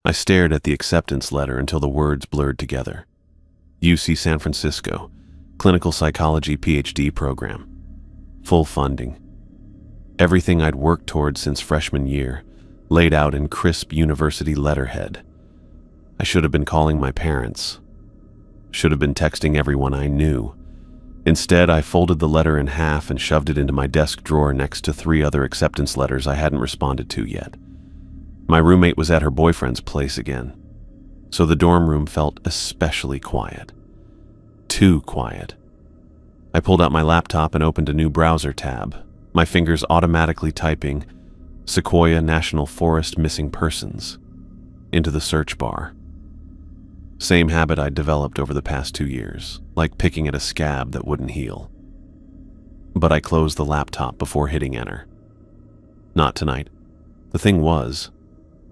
I stared at the acceptance letter until the words blurred together. UC San Francisco, Clinical Psychology PhD program. Full funding. Everything I'd worked towards since freshman year, laid out in crisp university letterhead. I should have been calling my parents. Should have been texting everyone I knew. Instead, I folded the letter in half and shoved it into my desk drawer next to 3 other acceptance letters I hadn't responded to yet. My roommate was at her boyfriend's place again, so the dorm room felt especially quiet. Too quiet. I pulled out my laptop and opened a new browser tab, my fingers automatically typing Sequoia National Forest Missing Persons into the search bar. Same habit I'd developed over the past 2 years, like picking at a scab that wouldn't heal. But I closed the laptop before hitting enter. Not tonight. The thing was,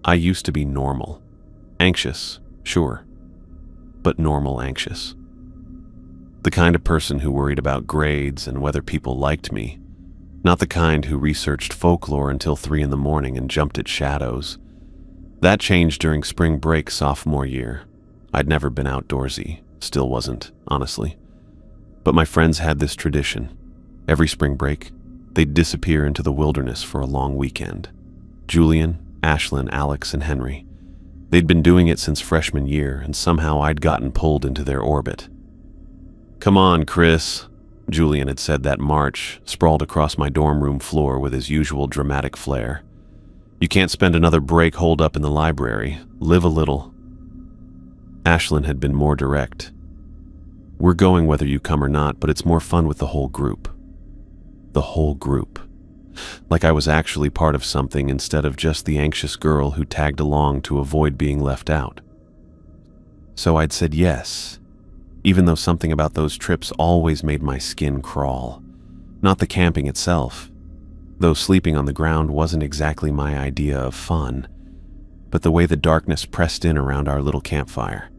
I used to be normal. Anxious, sure, but normal anxious. The kind of person who worried about grades and whether people liked me, not the kind who researched folklore until 3 in the morning and jumped at shadows. That changed during spring break sophomore year. I'd never been outdoorsy, still wasn't, honestly. But my friends had this tradition. Every spring break, they'd disappear into the wilderness for a long weekend. Julian, Ashlyn, Alex, and Henry. They'd been doing it since freshman year, and somehow I'd gotten pulled into their orbit. "Come on, Chris," Julian had said that March, sprawled across my dorm room floor with his usual dramatic flair. "You can't spend another break holed up in the library. Live a little." Ashlyn had been more direct. "We're going whether you come or not, but it's more fun with the whole group." The whole group. Like I was actually part of something instead of just the anxious girl who tagged along to avoid being left out. So I'd said yes, even though something about those trips always made my skin crawl. Not the camping itself, though sleeping on the ground wasn't exactly my idea of fun, but the way the darkness pressed in around our little campfire.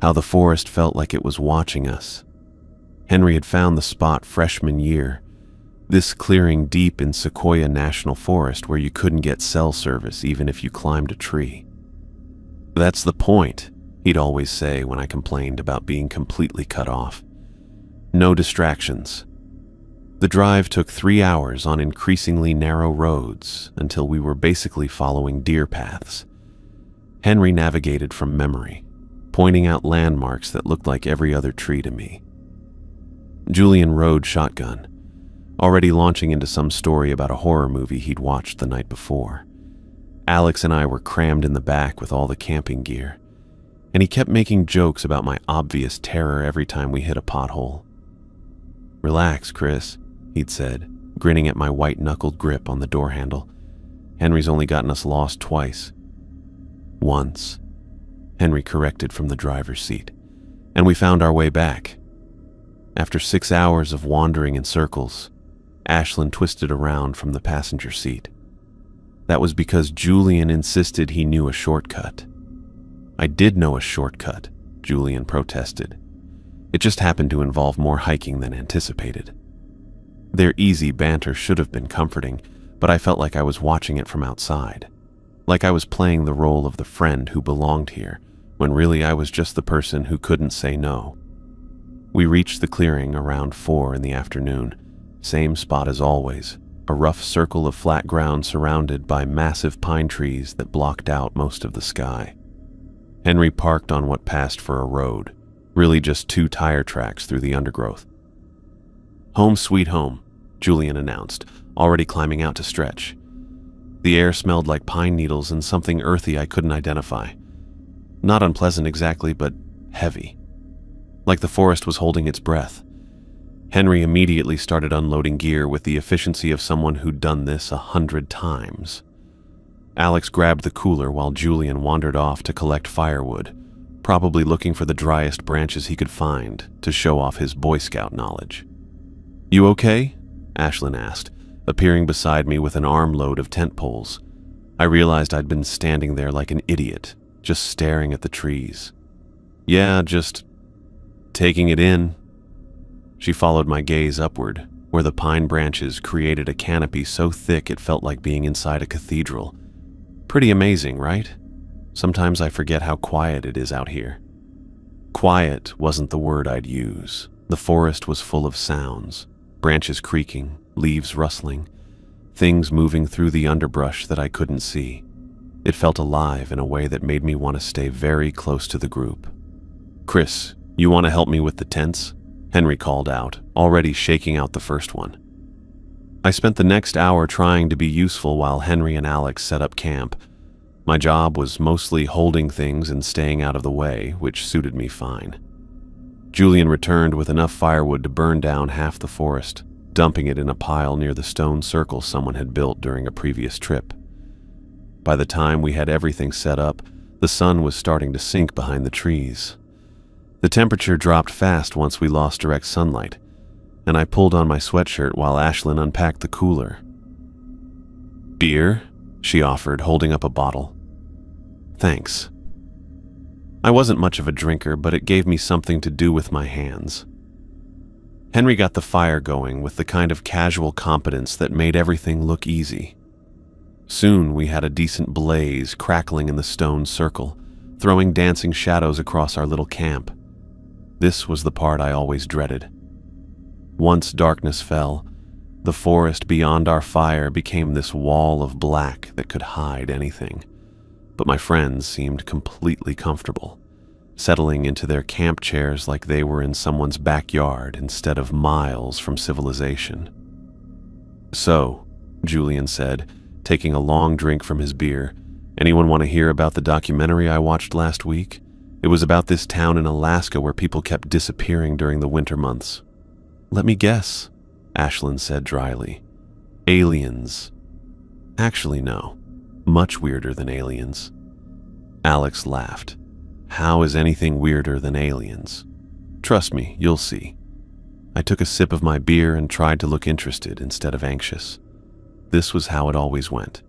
How the forest felt like it was watching us. Henry had found the spot freshman year, this clearing deep in Sequoia National Forest where you couldn't get cell service even if you climbed a tree. "That's the point," he'd always say when I complained about being completely cut off. No distractions. The drive took 3 hours on increasingly narrow roads until we were basically following deer paths. Henry navigated from memory, pointing out landmarks that looked like every other tree to me. Julian rode shotgun, already launching into some story about a horror movie he'd watched the night before. Alex and I were crammed in the back with all the camping gear, and he kept making jokes about my obvious terror every time we hit a pothole. "Relax, Chris," he'd said, grinning at my white-knuckled grip on the door handle. "Henry's only gotten us lost twice." "Once," Henry corrected from the driver's seat, "and we found our way back." After 6 hours of wandering in circles, Ashlyn twisted around from the passenger seat. That was because Julian insisted he knew a shortcut. "I did know a shortcut," Julian protested. "It just happened to involve more hiking than anticipated." Their easy banter should have been comforting, but I felt like I was watching it from outside. Like I was playing the role of the friend who belonged here, when really I was just the person who couldn't say no. We reached the clearing around 4 in the afternoon. Same spot as always, a rough circle of flat ground surrounded by massive pine trees that blocked out most of the sky. Henry parked on what passed for a road, really just 2 tire tracks through the undergrowth. "Home sweet home," Julian announced, already climbing out to stretch. The air smelled like pine needles and something earthy I couldn't identify. Not unpleasant exactly, but heavy. Like the forest was holding its breath. Henry immediately started unloading gear with the efficiency of someone who'd done this 100 times. Alex grabbed the cooler while Julian wandered off to collect firewood, probably looking for the driest branches he could find to show off his Boy Scout knowledge. "You okay?" Ashlyn asked, appearing beside me with an armload of tent poles. I realized I'd been standing there like an idiot, just staring at the trees. "Yeah, just taking it in." She followed my gaze upward, where the pine branches created a canopy so thick it felt like being inside a cathedral. Pretty amazing, right? Sometimes I forget how quiet it is out here. Quiet wasn't the word I'd use. The forest was full of sounds, branches creaking, leaves rustling, things moving through the underbrush that I couldn't see. It felt alive in a way that made me want to stay very close to the group. "Chris, you want to help me with the tents?" Henry called out, already shaking out the first one. I spent the next hour trying to be useful while Henry and Alex set up camp. My job was mostly holding things and staying out of the way, which suited me fine. Julian returned with enough firewood to burn down half the forest, dumping it in a pile near the stone circle someone had built during a previous trip. By the time we had everything set up, the sun was starting to sink behind the trees. The temperature dropped fast once we lost direct sunlight, and I pulled on my sweatshirt while Ashlyn unpacked the cooler. "Beer?" she offered, holding up a bottle. "Thanks." I wasn't much of a drinker, but it gave me something to do with my hands. Henry got the fire going with the kind of casual competence that made everything look easy. Soon we had a decent blaze crackling in the stone circle, throwing dancing shadows across our little camp. This was the part I always dreaded. Once darkness fell, the forest beyond our fire became this wall of black that could hide anything. But my friends seemed completely comfortable, settling into their camp chairs like they were in someone's backyard instead of miles from civilization. "So," Julian said, taking a long drink from his beer, "anyone want to hear about the documentary I watched last week? It was about this town in Alaska where people kept disappearing during the winter months." "Let me guess," Ashlyn said dryly. "Aliens." "Actually, no. Much weirder than aliens." Alex laughed. "How is anything weirder than aliens?" "Trust me, you'll see." I took a sip of my beer and tried to look interested instead of anxious. This was how it always went.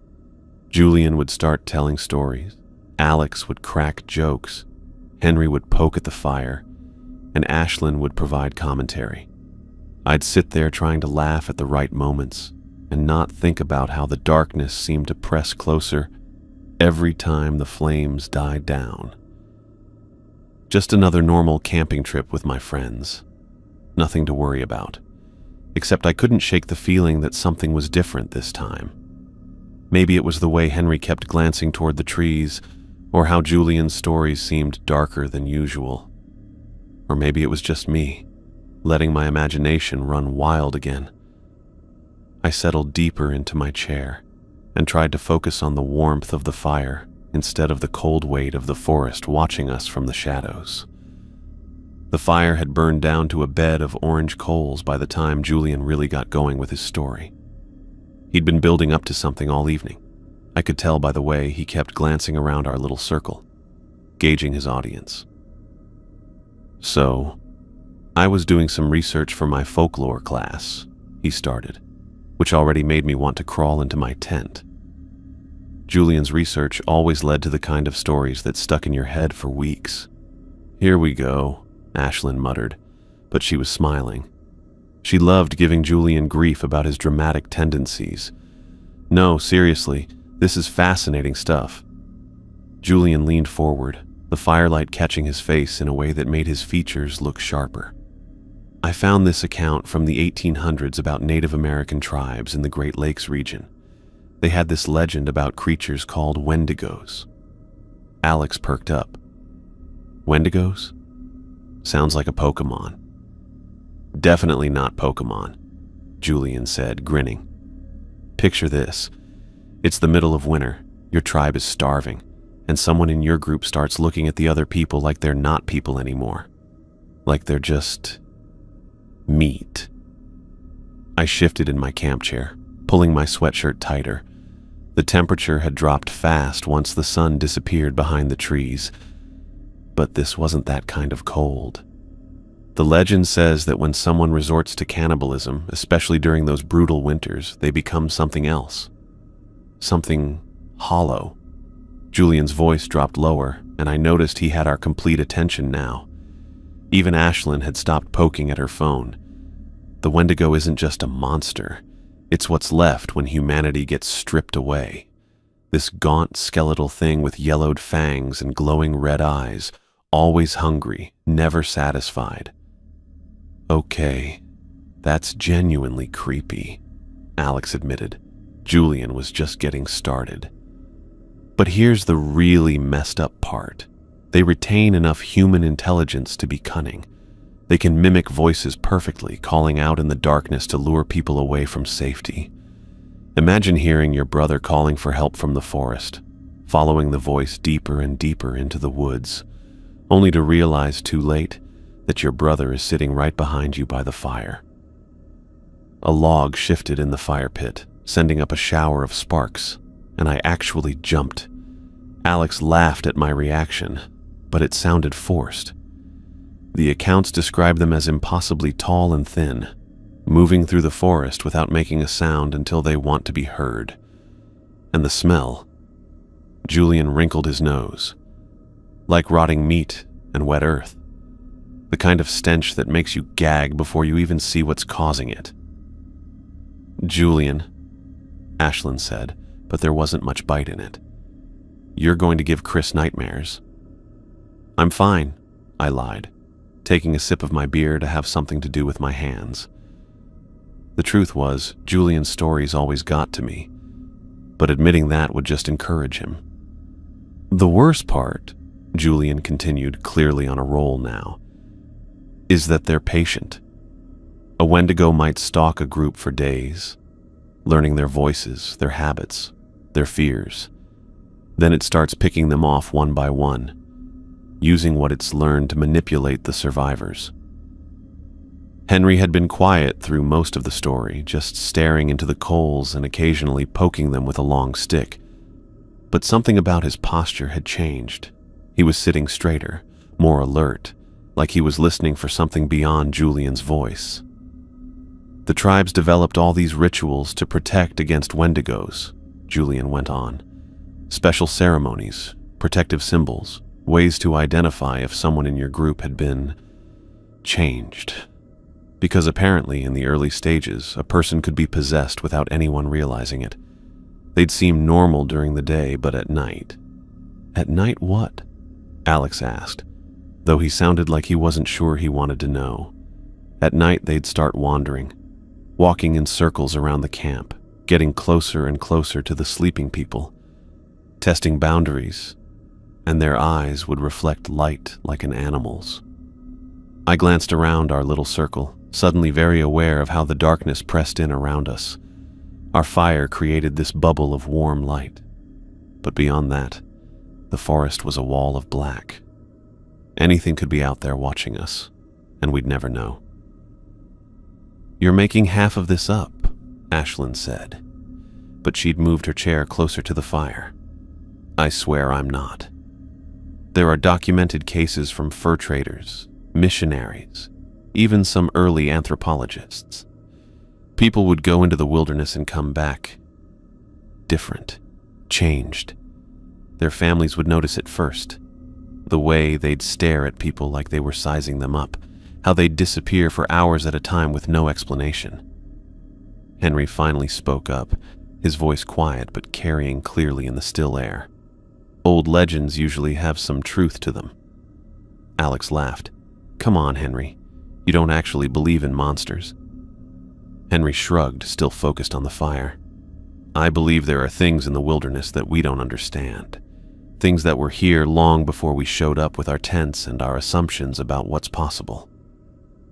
Julian would start telling stories, Alex would crack jokes, Henry would poke at the fire, and Ashlyn would provide commentary. I'd sit there trying to laugh at the right moments and not think about how the darkness seemed to press closer every time the flames died down. Just another normal camping trip with my friends. Nothing to worry about. Except I couldn't shake the feeling that something was different this time. Maybe it was the way Henry kept glancing toward the trees, or how Julian's stories seemed darker than usual. Or maybe it was just me, letting my imagination run wild again. I settled deeper into my chair and tried to focus on the warmth of the fire instead of the cold weight of the forest watching us from the shadows. The fire had burned down to a bed of orange coals by the time Julian really got going with his story. He'd been building up to something all evening. I could tell by the way he kept glancing around our little circle, gauging his audience. "So, I was doing some research for my folklore class," he started, which already made me want to crawl into my tent. Julian's research always led to the kind of stories that stuck in your head for weeks. "Here we go," Ashlyn muttered, but she was smiling. She loved giving Julian grief about his dramatic tendencies. "No, seriously, this is fascinating stuff." Julian leaned forward, the firelight catching his face in a way that made his features look sharper. "I found this account from the 1800s about Native American tribes in the Great Lakes region. They had this legend about creatures called Wendigos." Alex perked up. "Wendigos? Sounds like a Pokemon." "Definitely not Pokemon," Julian said, grinning. "Picture this. It's the middle of winter, your tribe is starving, and someone in your group starts looking at the other people like they're not people anymore. Like they're just meat." I shifted in my camp chair, pulling my sweatshirt tighter. The temperature had dropped fast once the sun disappeared behind the trees. But this wasn't that kind of cold. The legend says that when someone resorts to cannibalism, especially during those brutal winters, they become something else. Something hollow. Julian's voice dropped lower, and I noticed he had our complete attention now. Even Ashlyn had stopped poking at her phone. The Wendigo isn't just a monster. It's what's left when humanity gets stripped away. This gaunt skeletal thing with yellowed fangs and glowing red eyes, always hungry, never satisfied. Okay, that's genuinely creepy, Alex admitted. Julian was just getting started. But here's the really messed up part. They retain enough human intelligence to be cunning. They can mimic voices perfectly, calling out in the darkness to lure people away from safety. Imagine hearing your brother calling for help from the forest, following the voice deeper and deeper into the woods, only to realize too late that your brother is sitting right behind you by the fire. A log shifted in the fire pit, sending up a shower of sparks, and I actually jumped. Alex laughed at my reaction, but it sounded forced. The accounts describe them as impossibly tall and thin, moving through the forest without making a sound until they want to be heard. And the smell. Julian wrinkled his nose. Like rotting meat and wet earth. The kind of stench that makes you gag before you even see what's causing it. Julian, Ashlyn said, but there wasn't much bite in it. You're going to give Chris nightmares. I'm fine, I lied, taking a sip of my beer to have something to do with my hands. The truth was, Julian's stories always got to me, but admitting that would just encourage him. The worst part, Julian continued, clearly on a roll now, is that they're patient. A Wendigo might stalk a group for days, learning their voices, their habits, their fears. Then it starts picking them off one by one, using what it's learned to manipulate the survivors. Henry had been quiet through most of the story, just staring into the coals and occasionally poking them with a long stick. But something about his posture had changed. He was sitting straighter, more alert, like he was listening for something beyond Julian's voice. The tribes developed all these rituals to protect against Wendigos, Julian went on. Special ceremonies, protective symbols, ways to identify if someone in your group had been changed. Because apparently in the early stages, a person could be possessed without anyone realizing it. They'd seem normal during the day, but at night. At night what? Alex asked, though he sounded like he wasn't sure he wanted to know. At night they'd start wandering, walking in circles around the camp, getting closer and closer to the sleeping people, testing boundaries, and their eyes would reflect light like an animal's. I glanced around our little circle, suddenly very aware of how the darkness pressed in around us. Our fire created this bubble of warm light. But beyond that, the forest was a wall of black. Anything could be out there watching us, and we'd never know. You're making half of this up, Ashlyn said, but she'd moved her chair closer to the fire. I swear I'm not. There are documented cases from fur traders, missionaries, even some early anthropologists. People would go into the wilderness and come back different, changed. Their families would notice it first. The way they'd stare at people like they were sizing them up, how they'd disappear for hours at a time with no explanation. Henry finally spoke up, his voice quiet but carrying clearly in the still air. Old legends usually have some truth to them. Alex laughed. Come on, Henry. You don't actually believe in monsters. Henry shrugged, still focused on the fire. I believe there are things in the wilderness that we don't understand. Things that were here long before we showed up with our tents and our assumptions about what's possible.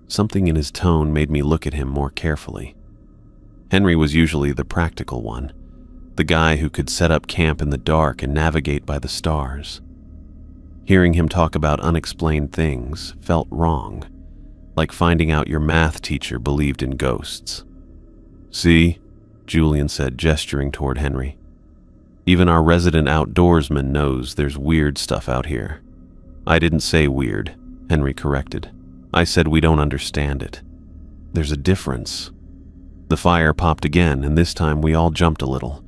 Something in his tone made me look at him more carefully. Henry was usually the practical one, the guy who could set up camp in the dark and navigate by the stars. Hearing him talk about unexplained things felt wrong, like finding out your math teacher believed in ghosts. See, Julian said, gesturing toward Henry. Even our resident outdoorsman knows there's weird stuff out here. I didn't say weird, Henry corrected. I said we don't understand it. There's a difference. The fire popped again, and this time we all jumped a little.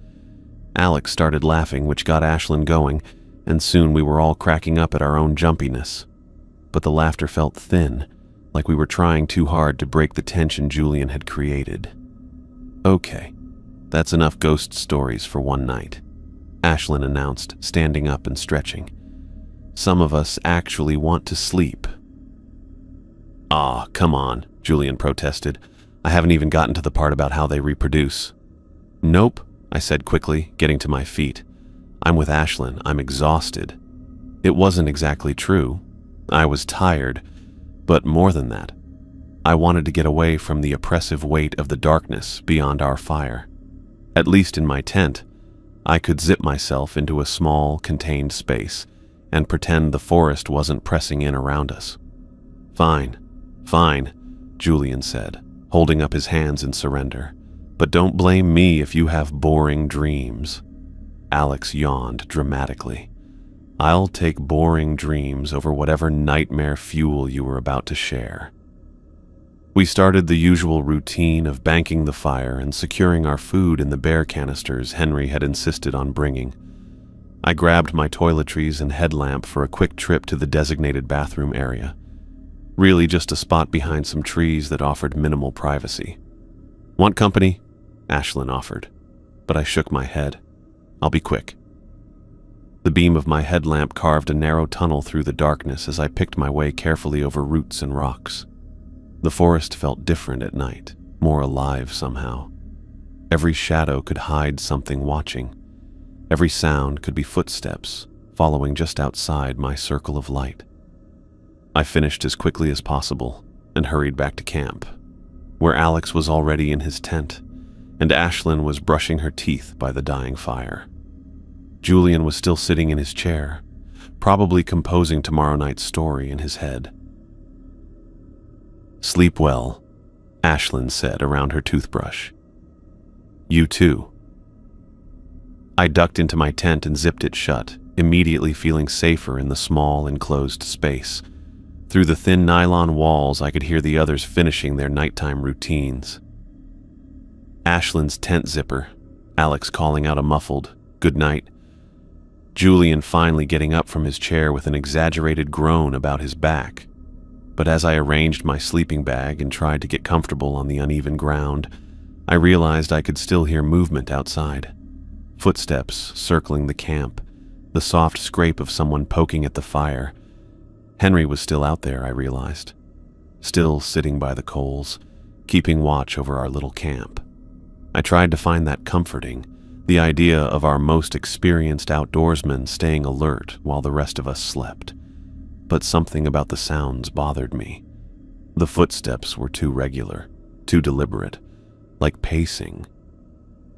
Alex started laughing, which got Ashlyn going, and soon we were all cracking up at our own jumpiness. But the laughter felt thin, like we were trying too hard to break the tension Julian had created. Okay, that's enough ghost stories for one night. Ashlyn announced, standing up and stretching. "Some of us actually want to sleep." "Aw, come on," Julian protested. "I haven't even gotten to the part about how they reproduce." "Nope," I said quickly, getting to my feet. "I'm with Ashlyn. I'm exhausted." It wasn't exactly true. I was tired, but more than that, I wanted to get away from the oppressive weight of the darkness beyond our fire. At least in my tent, I could zip myself into a small, contained space and pretend the forest wasn't pressing in around us. "Fine, fine," Julian said, holding up his hands in surrender. "But don't blame me if you have boring dreams." Alex yawned dramatically. "I'll take boring dreams over whatever nightmare fuel you were about to share." We started the usual routine of banking the fire and securing our food in the bear canisters Henry had insisted on bringing. I grabbed my toiletries and headlamp for a quick trip to the designated bathroom area. Really just a spot behind some trees that offered minimal privacy. "Want company?" Ashlyn offered, but I shook my head. "I'll be quick." The beam of my headlamp carved a narrow tunnel through the darkness as I picked my way carefully over roots and rocks. The forest felt different at night, more alive somehow. Every shadow could hide something watching. Every sound could be footsteps, following just outside my circle of light. I finished as quickly as possible and hurried back to camp, where Alex was already in his tent, and Ashlyn was brushing her teeth by the dying fire. Julian was still sitting in his chair, probably composing tomorrow night's story in his head. "Sleep well," Ashlyn said around her toothbrush. "You too." I ducked into my tent and zipped it shut, immediately feeling safer in the small, enclosed space. Through the thin nylon walls, I could hear the others finishing their nighttime routines. Ashlyn's tent zipper, Alex calling out a muffled, "Good night." Julian finally getting up from his chair with an exaggerated groan about his back. But as I arranged my sleeping bag and tried to get comfortable on the uneven ground, I realized I could still hear movement outside. Footsteps circling the camp, the soft scrape of someone poking at the fire. Henry was still out there, I realized. Still sitting by the coals, keeping watch over our little camp. I tried to find that comforting, the idea of our most experienced outdoorsman staying alert while the rest of us slept. But something about the sounds bothered me. The footsteps were too regular, too deliberate, like pacing.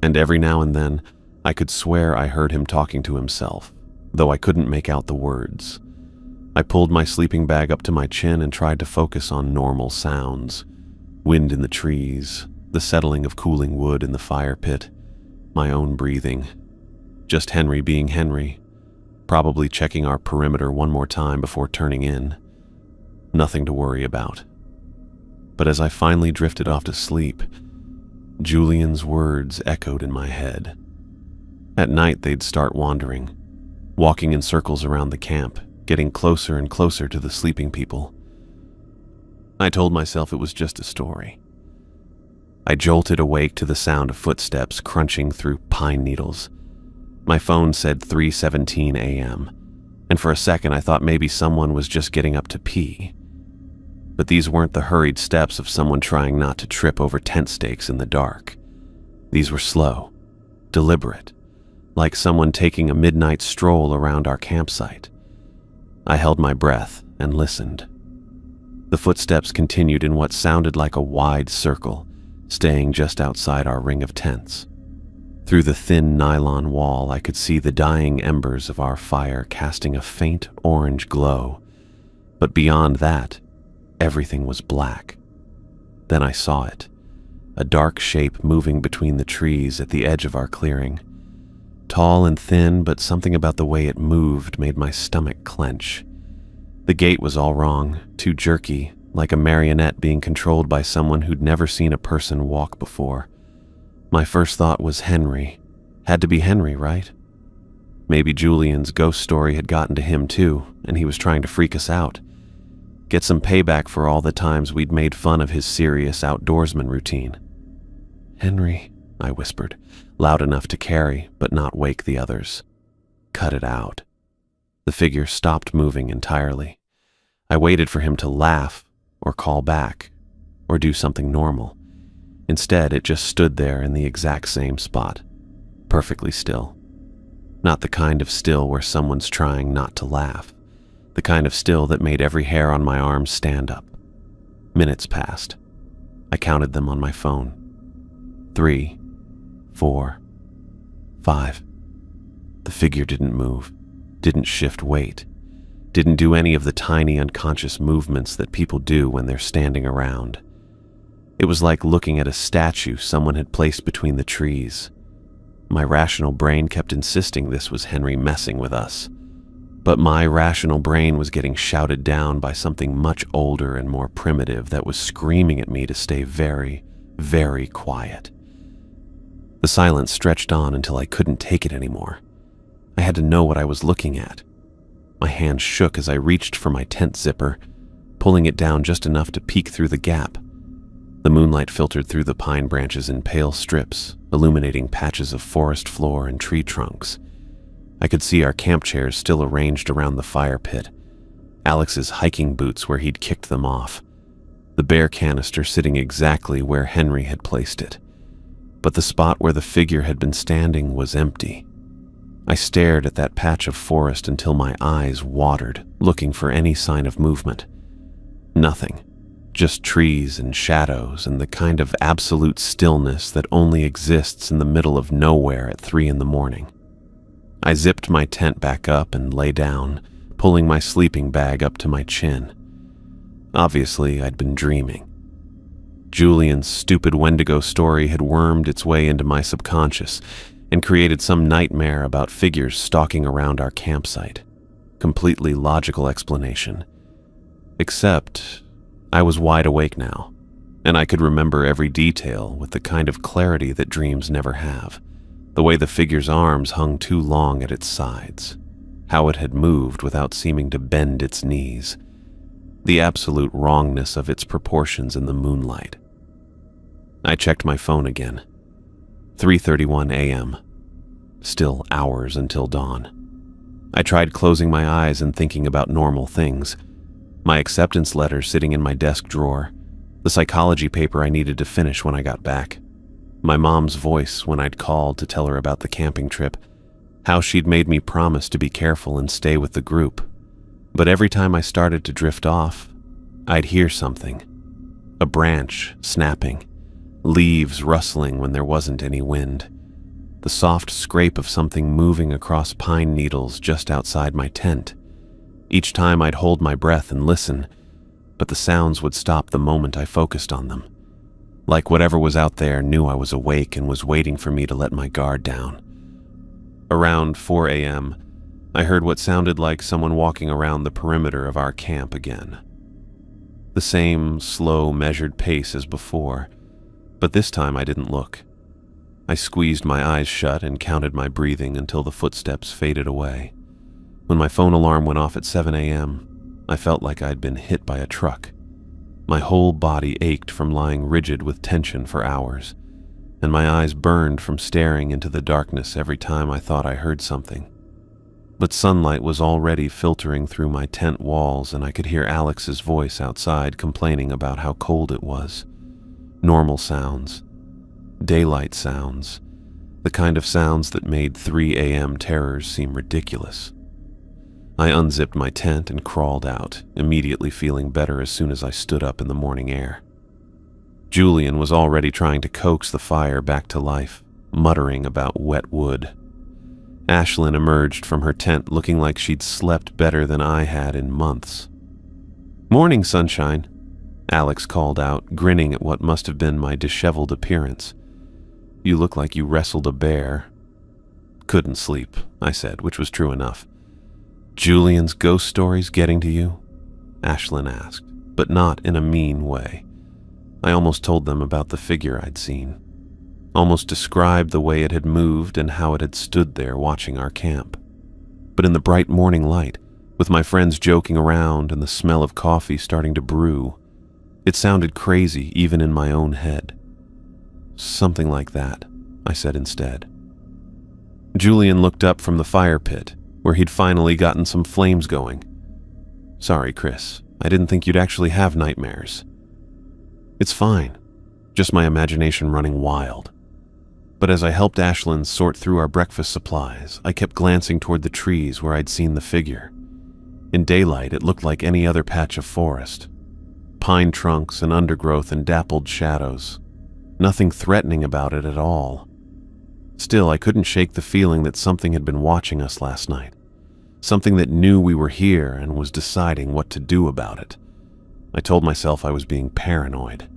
And every now and then, I could swear I heard him talking to himself, though I couldn't make out the words. I pulled my sleeping bag up to my chin and tried to focus on normal sounds. Wind in the trees, the settling of cooling wood in the fire pit, my own breathing. Just Henry being Henry, probably checking our perimeter one more time before turning in. Nothing to worry about. But as I finally drifted off to sleep, Julian's words echoed in my head. At night they'd start wandering, walking in circles around the camp, getting closer and closer to the sleeping people. I told myself it was just a story. I jolted awake to the sound of footsteps crunching through pine needles. My phone said 3:17 a.m., and for a second I thought maybe someone was just getting up to pee. But these weren't the hurried steps of someone trying not to trip over tent stakes in the dark. These were slow, deliberate, like someone taking a midnight stroll around our campsite. I held my breath and listened. The footsteps continued in what sounded like a wide circle, staying just outside our ring of tents. Through the thin nylon wall, I could see the dying embers of our fire casting a faint orange glow. But beyond that, everything was black. Then I saw it, a dark shape moving between the trees at the edge of our clearing. Tall and thin, but something about the way it moved made my stomach clench. The gait was all wrong, too jerky, like a marionette being controlled by someone who'd never seen a person walk before. My first thought was Henry. Had to be Henry, right? Maybe Julian's ghost story had gotten to him too, and he was trying to freak us out. Get some payback for all the times we'd made fun of his serious outdoorsman routine. "Henry," I whispered, loud enough to carry, but not wake the others. cut it out. The figure stopped moving entirely. I waited for him to laugh or call back or do something normal. Instead, it just stood there in the exact same spot, perfectly still. Not the kind of still where someone's trying not to laugh. The kind of still that made every hair on my arm stand up. Minutes passed. I counted them on my phone. 3, 4, 5. The figure didn't move, didn't shift weight, didn't do any of the tiny unconscious movements that people do when they're standing around. It was like looking at a statue someone had placed between the trees. My rational brain kept insisting this was Henry messing with us. But my rational brain was getting shouted down by something much older and more primitive that was screaming at me to stay very, very quiet. The silence stretched on until I couldn't take it anymore. I had to know what I was looking at. My hand shook as I reached for my tent zipper, pulling it down just enough to peek through the gap. The moonlight filtered through the pine branches in pale strips, illuminating patches of forest floor and tree trunks. I could see our camp chairs still arranged around the fire pit, Alex's hiking boots where he'd kicked them off, the bear canister sitting exactly where Henry had placed it. But the spot where the figure had been standing was empty. I stared at that patch of forest until my eyes watered, looking for any sign of movement. Nothing. Just trees and shadows and the kind of absolute stillness that only exists in the middle of nowhere at 3 a.m. I zipped my tent back up and lay down, pulling my sleeping bag up to my chin. Obviously, I'd been dreaming. Julian's stupid Wendigo story had wormed its way into my subconscious and created some nightmare about figures stalking around our campsite. Completely logical explanation. Except I was wide awake now, and I could remember every detail with the kind of clarity that dreams never have. The way the figure's arms hung too long at its sides, how it had moved without seeming to bend its knees, the absolute wrongness of its proportions in the moonlight. I checked my phone again. 3:31 a.m. Still hours until dawn. I tried closing my eyes and thinking about normal things. My acceptance letter sitting in my desk drawer, the psychology paper I needed to finish when I got back, my mom's voice when I'd called to tell her about the camping trip, how she'd made me promise to be careful and stay with the group. But every time I started to drift off, I'd hear something. A branch snapping, leaves rustling when there wasn't any wind, the soft scrape of something moving across pine needles just outside my tent. Each time I'd hold my breath and listen, but the sounds would stop the moment I focused on them. Like whatever was out there knew I was awake and was waiting for me to let my guard down. Around 4 a.m., I heard what sounded like someone walking around the perimeter of our camp again. The same slow, measured pace as before, but this time I didn't look. I squeezed my eyes shut and counted my breathing until the footsteps faded away. When my phone alarm went off at 7 a.m., I felt like I'd been hit by a truck. My whole body ached from lying rigid with tension for hours, and my eyes burned from staring into the darkness every time I thought I heard something. But sunlight was already filtering through my tent walls, and I could hear Alex's voice outside complaining about how cold it was. Normal sounds. Daylight sounds. The kind of sounds that made 3 a.m. terrors seem ridiculous. I unzipped my tent and crawled out, immediately feeling better as soon as I stood up in the morning air. Julian was already trying to coax the fire back to life, muttering about wet wood. Ashlyn emerged from her tent looking like she'd slept better than I had in months. "Morning, sunshine," Alex called out, grinning at what must have been my disheveled appearance. "You look like you wrestled a bear." "Couldn't sleep," I said, which was true enough. "Julian's ghost stories getting to you?" Ashlyn asked, but not in a mean way. I almost told them about the figure I'd seen. Almost described the way it had moved and how it had stood there watching our camp. But in the bright morning light, with my friends joking around and the smell of coffee starting to brew, it sounded crazy even in my own head. "Something like that," I said instead. Julian looked up from the fire pit, where he'd finally gotten some flames going. Sorry, Chris. I didn't think you'd actually have nightmares. It's fine. Just my imagination running wild. But as I helped Ashlyn sort through our breakfast supplies, I kept glancing toward the trees where I'd seen the figure. In daylight, it looked like any other patch of forest. Pine trunks and undergrowth and dappled shadows. Nothing threatening about it at all. Still, I couldn't shake the feeling that something had been watching us last night. Something that knew we were here and was deciding what to do about it. I told myself I was being paranoid.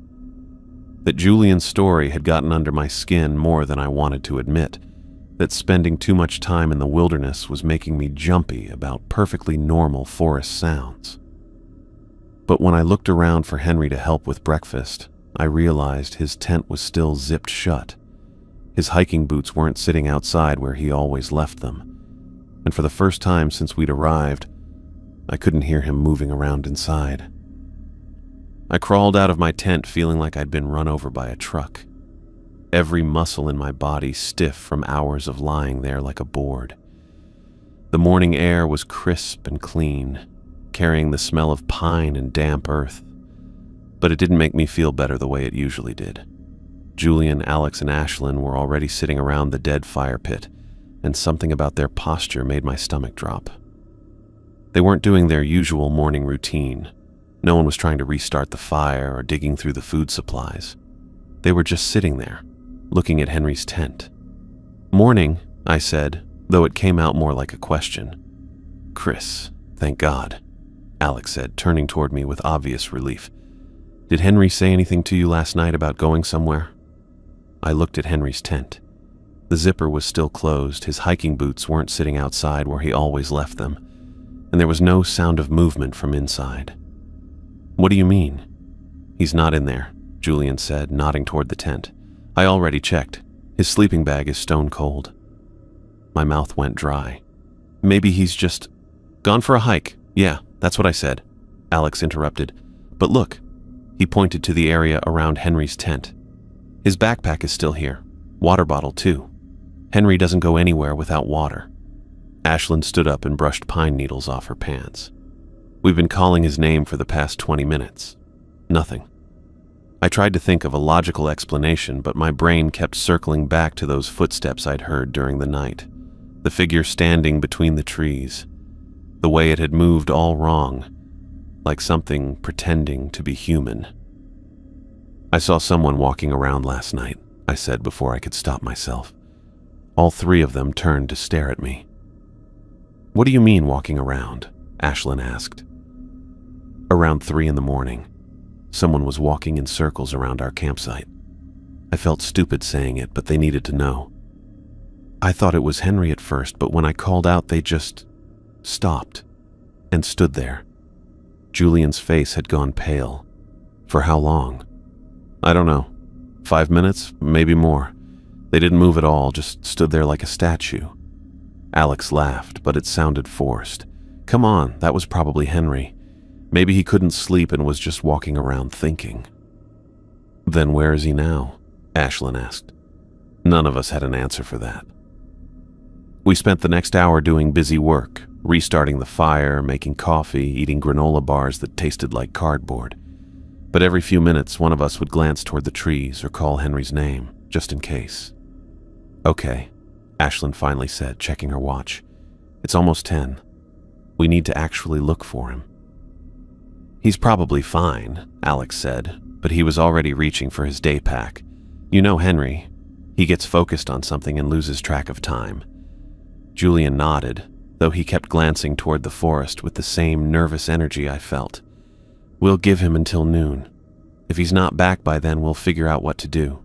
That Julian's story had gotten under my skin more than I wanted to admit. That spending too much time in the wilderness was making me jumpy about perfectly normal forest sounds. But when I looked around for Henry to help with breakfast, I realized his tent was still zipped shut. His hiking boots weren't sitting outside where he always left them. And for the first time since we'd arrived, I couldn't hear him moving around inside. I crawled out of my tent feeling like I'd been run over by a truck. Every muscle in my body stiff from hours of lying there like a board. The morning air was crisp and clean, carrying the smell of pine and damp earth. But it didn't make me feel better the way it usually did. Julian, Alex, and Ashlyn were already sitting around the dead fire pit, and something about their posture made my stomach drop. They weren't doing their usual morning routine. No one was trying to restart the fire or digging through the food supplies. They were just sitting there, looking at Henry's tent. "Morning," I said, though it came out more like a question. "Chris, thank God," Alex said, turning toward me with obvious relief. "Did Henry say anything to you last night about going somewhere?" I looked at Henry's tent. The zipper was still closed, his hiking boots weren't sitting outside where he always left them, and there was no sound of movement from inside. "What do you mean?" "He's not in there," Julian said, nodding toward the tent. "I already checked. His sleeping bag is stone cold." My mouth went dry. "Maybe he's just gone for a hike. Yeah, that's what I said," Alex interrupted. "But look," he pointed to the area around Henry's tent. "His backpack is still here. Water bottle, too. Henry doesn't go anywhere without water." Ashlyn stood up and brushed pine needles off her pants. "We've been calling his name for the past 20 minutes. Nothing." I tried to think of a logical explanation, but my brain kept circling back to those footsteps I'd heard during the night. The figure standing between the trees. The way it had moved all wrong, like something pretending to be human. "I saw someone walking around last night," I said before I could stop myself. All three of them turned to stare at me. "What do you mean walking around?" Ashlyn asked. Around 3 in the morning, someone was walking in circles around our campsite. I felt stupid saying it, but they needed to know. I thought it was Henry at first, but when I called out, they just stopped and stood there. Julian's face had gone pale. For how long? I don't know. 5 minutes, maybe more. They didn't move at all, just stood there like a statue. Alex laughed, but it sounded forced. "Come on, that was probably Henry. Maybe he couldn't sleep and was just walking around thinking." "Then where is he now?" Ashlyn asked. None of us had an answer for that. We spent the next hour doing busy work, restarting the fire, making coffee, eating granola bars that tasted like cardboard. But every few minutes, one of us would glance toward the trees or call Henry's name, just in case. "Okay," Ashlyn finally said, checking her watch. "It's almost 10. We need to actually look for him." "He's probably fine," Alex said, but he was already reaching for his day pack. "You know Henry. He gets focused on something and loses track of time." Julian nodded, though he kept glancing toward the forest with the same nervous energy I felt. "We'll give him until noon. If he's not back by then, we'll figure out what to do."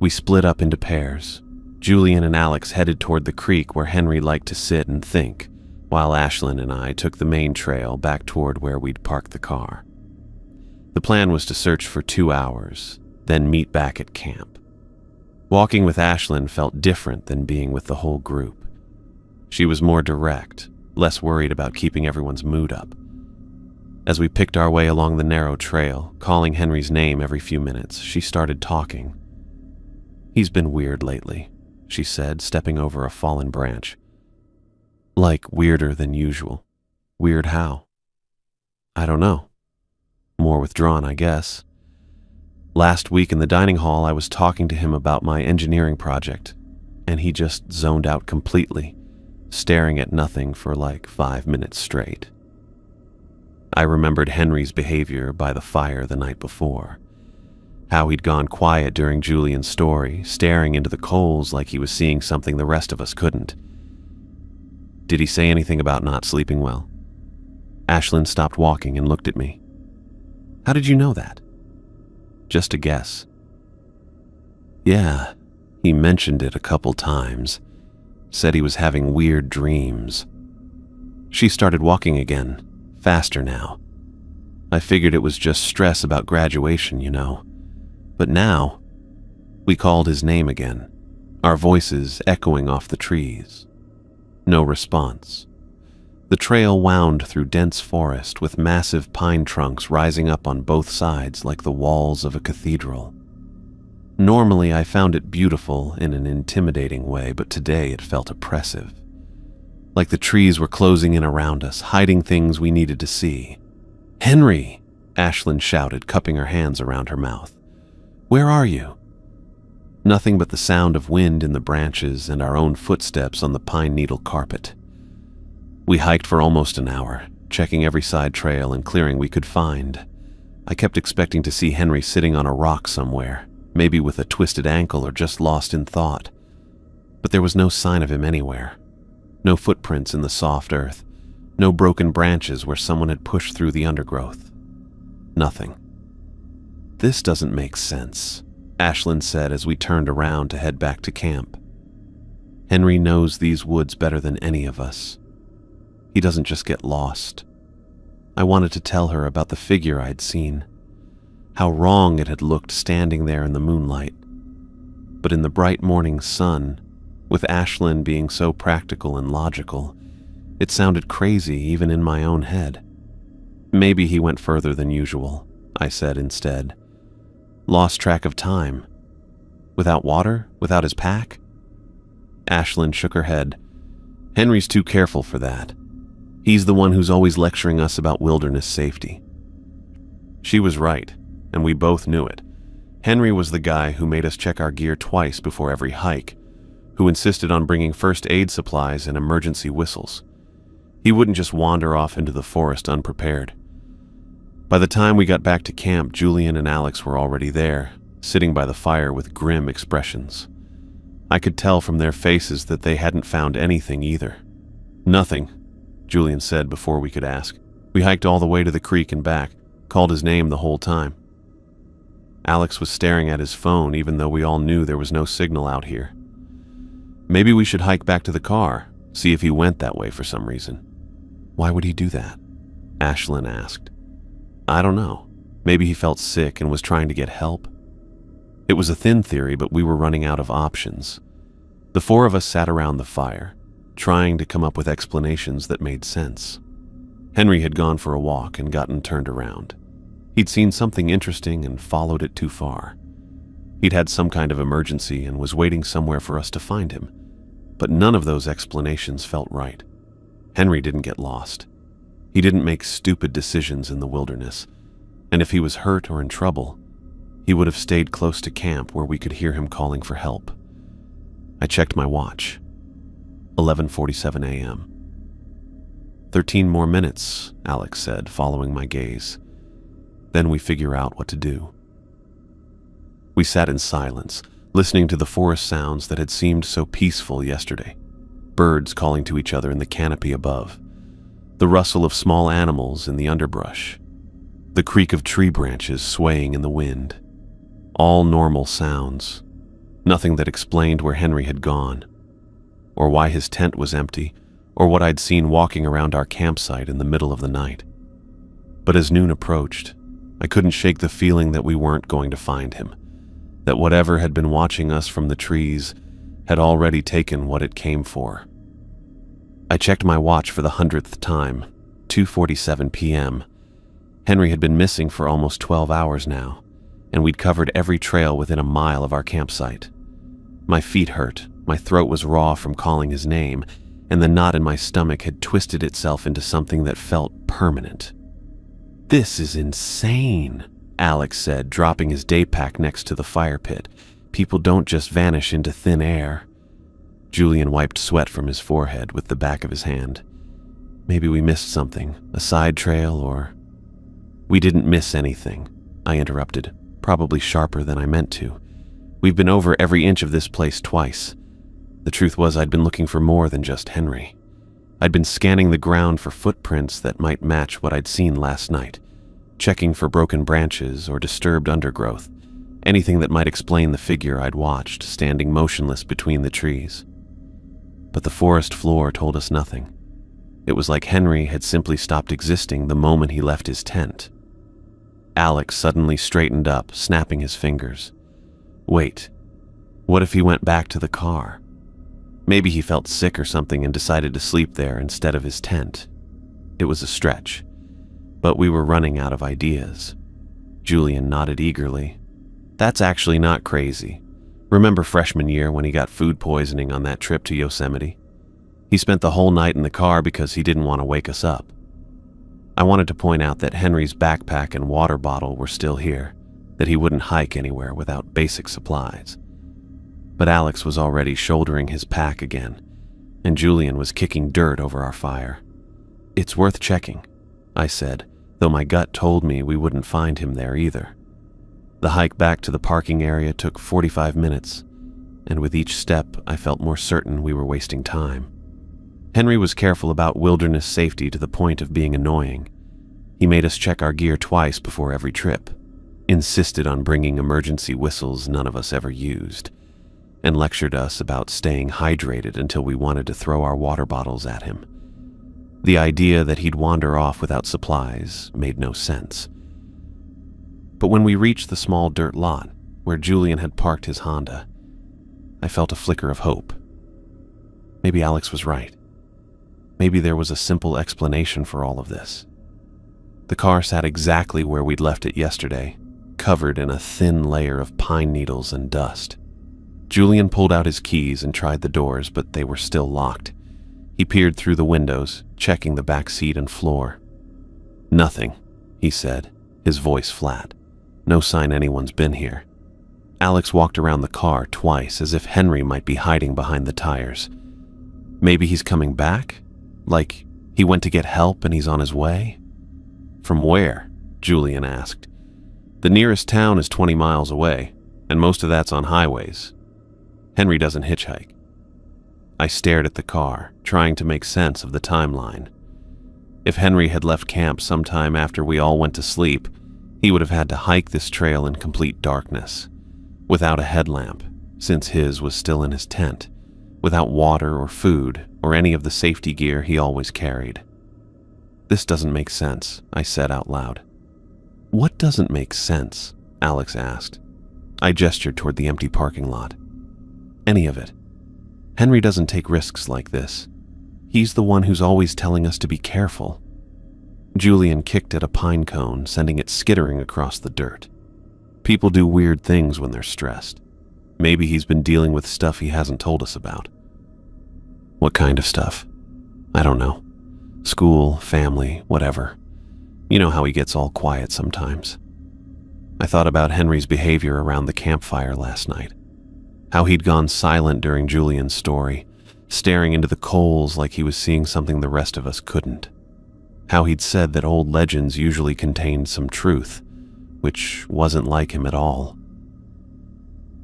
We split up into pairs. Julian and Alex headed toward the creek where Henry liked to sit and think, while Ashlyn and I took the main trail back toward where we'd parked the car. The plan was to search for 2 hours, then meet back at camp. Walking with Ashlyn felt different than being with the whole group. She was more direct, less worried about keeping everyone's mood up. As we picked our way along the narrow trail, calling Henry's name every few minutes, she started talking. "He's been weird lately," she said, stepping over a fallen branch. Like weirder than usual. Weird how? I don't know. More withdrawn, I guess. Last week in the dining hall, I was talking to him about my engineering project, and he just zoned out completely, staring at nothing for like 5 minutes straight. I remembered Henry's behavior by the fire the night before, how he'd gone quiet during Julian's story, staring into the coals like he was seeing something the rest of us couldn't. Did he say anything about not sleeping well? Ashlyn stopped walking and looked at me. How did you know that? Just a guess. Yeah, he mentioned it a couple times. Said he was having weird dreams. She started walking again, faster now. I figured it was just stress about graduation, you know. But now, we called his name again, our voices echoing off the trees. No response. The trail wound through dense forest with massive pine trunks rising up on both sides like the walls of a cathedral. Normally, I found it beautiful in an intimidating way, but today it felt oppressive. Like the trees were closing in around us, hiding things we needed to see. "Henry!" Ashlyn shouted, cupping her hands around her mouth. "Where are you?" Nothing but the sound of wind in the branches and our own footsteps on the pine needle carpet. We hiked for almost an hour, checking every side trail and clearing we could find. I kept expecting to see Henry sitting on a rock somewhere, maybe with a twisted ankle or just lost in thought. But there was no sign of him anywhere. No footprints in the soft earth. No broken branches where someone had pushed through the undergrowth. Nothing. "This doesn't make sense," Ashlyn said as we turned around to head back to camp. "Henry knows these woods better than any of us. He doesn't just get lost." I wanted to tell her about the figure I'd seen, how wrong it had looked standing there in the moonlight. But in the bright morning sun, with Ashlyn being so practical and logical, it sounded crazy even in my own head. "Maybe he went further than usual," I said instead. "Lost track of time. Without water? Without his pack?" Ashlyn shook her head. "Henry's too careful for that. He's the one who's always lecturing us about wilderness safety." She was right, and we both knew it. Henry was the guy who made us check our gear twice before every hike, who insisted on bringing first aid supplies and emergency whistles. He wouldn't just wander off into the forest unprepared. By the time we got back to camp, Julian and Alex were already there, sitting by the fire with grim expressions. I could tell from their faces that they hadn't found anything either. "Nothing," Julian said before we could ask. "We hiked all the way to the creek and back, called his name the whole time." Alex was staring at his phone even though we all knew there was no signal out here. "Maybe we should hike back to the car, see if he went that way for some reason." "Why would he do that?" Ashlyn asked. "I don't know. Maybe he felt sick and was trying to get help." It was a thin theory, but we were running out of options. The four of us sat around the fire, trying to come up with explanations that made sense. Henry had gone for a walk and gotten turned around. He'd seen something interesting and followed it too far. He'd had some kind of emergency and was waiting somewhere for us to find him, but none of those explanations felt right. Henry didn't get lost. He didn't make stupid decisions in the wilderness, and if he was hurt or in trouble, he would have stayed close to camp where we could hear him calling for help. I checked my watch. 11:47 a.m. 13 more minutes, Alex said, following my gaze. Then we figure out what to do. We sat in silence, listening to the forest sounds that had seemed so peaceful yesterday. Birds calling to each other in the canopy above, the rustle of small animals in the underbrush, the creak of tree branches swaying in the wind. All normal sounds. Nothing that explained where Henry had gone, or why his tent was empty, or what I'd seen walking around our campsite in the middle of the night. But as noon approached, I couldn't shake the feeling that we weren't going to find him, that whatever had been watching us from the trees had already taken what it came for. I checked my watch for the 100th time, 2:47 p.m. Henry had been missing for almost 12 hours now, and we'd covered every trail within a mile of our campsite. My feet hurt, my throat was raw from calling his name, and the knot in my stomach had twisted itself into something that felt permanent. "This is insane," Alex said, dropping his day pack next to the fire pit. "People don't just vanish into thin air." Julian wiped sweat from his forehead with the back of his hand. "Maybe we missed something, a side trail or—" "We didn't miss anything," I interrupted, probably sharper than I meant to. "We've been over every inch of this place twice." The truth was I'd been looking for more than just Henry. I'd been scanning the ground for footprints that might match what I'd seen last night, checking for broken branches or disturbed undergrowth, anything that might explain the figure I'd watched standing motionless between the trees. But the forest floor told us nothing. It was like Henry had simply stopped existing the moment he left his tent. Alex suddenly straightened up, snapping his fingers. Wait, what if he went back to the car? Maybe he felt sick or something and decided to sleep there instead of his tent. It was a stretch, but we were running out of ideas. Julian nodded eagerly. "That's actually not crazy. Remember freshman year when he got food poisoning on that trip to Yosemite? He spent the whole night in the car because he didn't want to wake us up." I wanted to point out that Henry's backpack and water bottle were still here, that he wouldn't hike anywhere without basic supplies. But Alex was already shouldering his pack again, and Julian was kicking dirt over our fire. "It's worth checking," I said, though my gut told me we wouldn't find him there either. The hike back to the parking area took 45 minutes, and with each step I felt more certain we were wasting time. Henry was careful about wilderness safety to the point of being annoying. He made us check our gear twice before every trip, insisted on bringing emergency whistles none of us ever used, and lectured us about staying hydrated until we wanted to throw our water bottles at him. The idea that he'd wander off without supplies made no sense. But when we reached the small dirt lot where Julian had parked his Honda, I felt a flicker of hope. Maybe Alex was right. Maybe there was a simple explanation for all of this. The car sat exactly where we'd left it yesterday, covered in a thin layer of pine needles and dust. Julian pulled out his keys and tried the doors, but they were still locked. He peered through the windows, checking the back seat and floor. "Nothing," he said, his voice flat. "No sign anyone's been here." Alex walked around the car twice as if Henry might be hiding behind the tires. "Maybe he's coming back? Like he went to get help and he's on his way?" "From where?" Julian asked. "The nearest town is 20 miles away, and most of that's on highways. Henry doesn't hitchhike." I stared at the car, trying to make sense of the timeline. If Henry had left camp sometime after we all went to sleep, he would have had to hike this trail in complete darkness, without a headlamp, since his was still in his tent, without water or food or any of the safety gear he always carried. "This doesn't make sense," I said out loud. "What doesn't make sense?" Alex asked. I gestured toward the empty parking lot. "Any of it. Henry doesn't take risks like this. He's the one who's always telling us to be careful." Julian kicked at a pine cone, sending it skittering across the dirt. "People do weird things when they're stressed. Maybe he's been dealing with stuff he hasn't told us about." "What kind of stuff?" "I don't know. School, family, whatever. You know how he gets all quiet sometimes." I thought about Henry's behavior around the campfire last night. How he'd gone silent during Julian's story, staring into the coals like he was seeing something the rest of us couldn't. How he'd said that old legends usually contained some truth, which wasn't like him at all.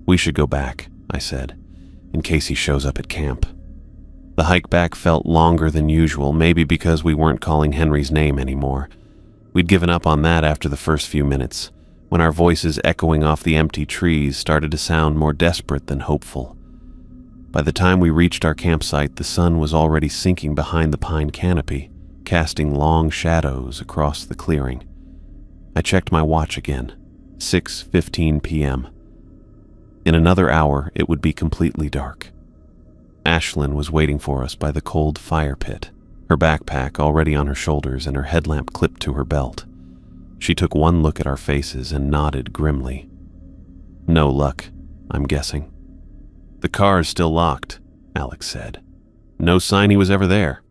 "We should go back," I said, "in case he shows up at camp." The hike back felt longer than usual, maybe because we weren't calling Henry's name anymore. We'd given up on that after the first few minutes, when our voices echoing off the empty trees started to sound more desperate than hopeful. By the time we reached our campsite, the sun was already sinking behind the pine canopy, casting long shadows across the clearing. I checked my watch again, 6:15 p.m. In another hour, it would be completely dark. Ashlyn was waiting for us by the cold fire pit, her backpack already on her shoulders and her headlamp clipped to her belt. She took one look at our faces and nodded grimly. "No luck, I'm guessing." "The car is still locked," Alex said. No sign he was ever there.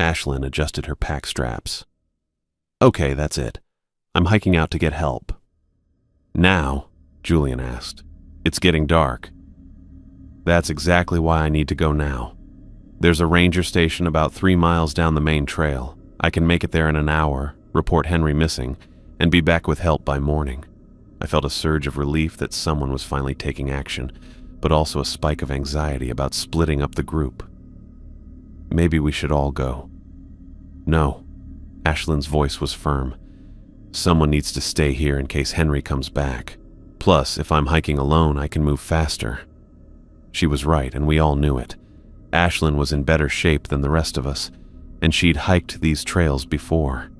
Ashlyn adjusted her pack straps. Okay, that's it. I'm hiking out to get help. Now, Julian asked. It's getting dark. That's exactly why I need to go now. There's a ranger station about 3 miles down the main trail. I can make it there in an hour, report Henry missing, and be back with help by morning. I felt a surge of relief that someone was finally taking action, but also a spike of anxiety about splitting up the group. Maybe we should all go. No. Ashlyn's voice was firm. Someone needs to stay here in case Henry comes back. Plus, if I'm hiking alone, I can move faster. She was right, and we all knew it. Ashlyn was in better shape than the rest of us, and she'd hiked these trails before.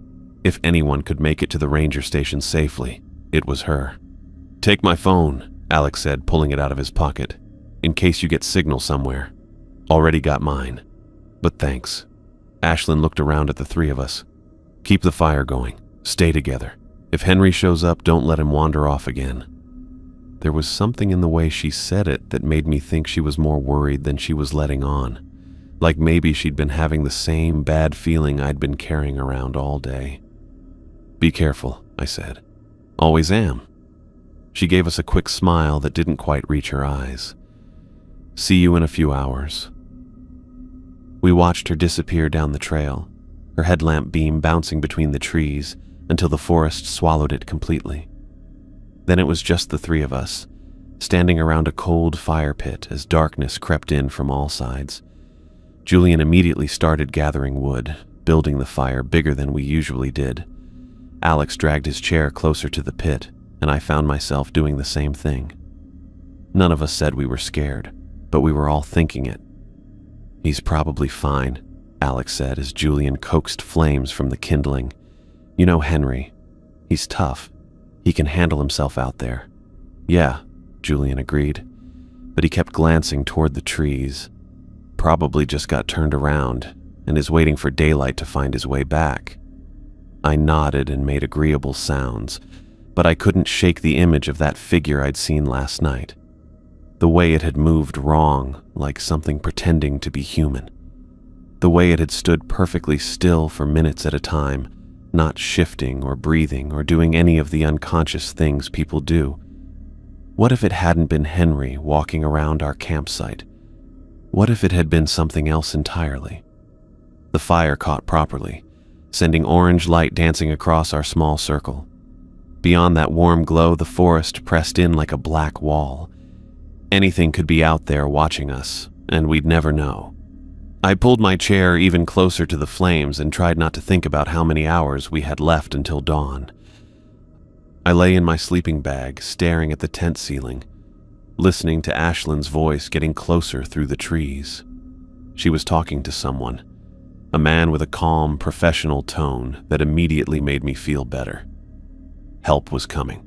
If anyone could make it to the ranger station safely, it was her. Take my phone, Alex said, pulling it out of his pocket, in case you get signal somewhere. Already got mine. But thanks. Ashlyn looked around at the three of us. Keep the fire going. Stay together. If Henry shows up, don't let him wander off again. There was something in the way she said it that made me think she was more worried than she was letting on. Like maybe she'd been having the same bad feeling I'd been carrying around all day. Be careful, I said. Always am. She gave us a quick smile that didn't quite reach her eyes. See you in a few hours. We watched her disappear down the trail, her headlamp beam bouncing between the trees until the forest swallowed it completely. Then it was just the three of us, standing around a cold fire pit as darkness crept in from all sides. Julian immediately started gathering wood, building the fire bigger than we usually did. Alex dragged his chair closer to the pit, and I found myself doing the same thing. None of us said we were scared, but we were all thinking it. He's probably fine, Alex said as Julian coaxed flames from the kindling. You know Henry. He's tough. He can handle himself out there. Yeah, Julian agreed, but he kept glancing toward the trees. Probably just got turned around and is waiting for daylight to find his way back. I nodded and made agreeable sounds, but I couldn't shake the image of that figure I'd seen last night. The way it had moved wrong, like something pretending to be human. The way it had stood perfectly still for minutes at a time, not shifting or breathing or doing any of the unconscious things people do. What if it hadn't been Henry walking around our campsite? What if it had been something else entirely? The fire caught properly, sending orange light dancing across our small circle. Beyond that warm glow, the forest pressed in like a black wall. Anything could be out there watching us, and we'd never know. I pulled my chair even closer to the flames and tried not to think about how many hours we had left until dawn. I lay in my sleeping bag, staring at the tent ceiling, listening to Ashlyn's voice getting closer through the trees. She was talking to someone, a man with a calm, professional tone that immediately made me feel better. Help was coming.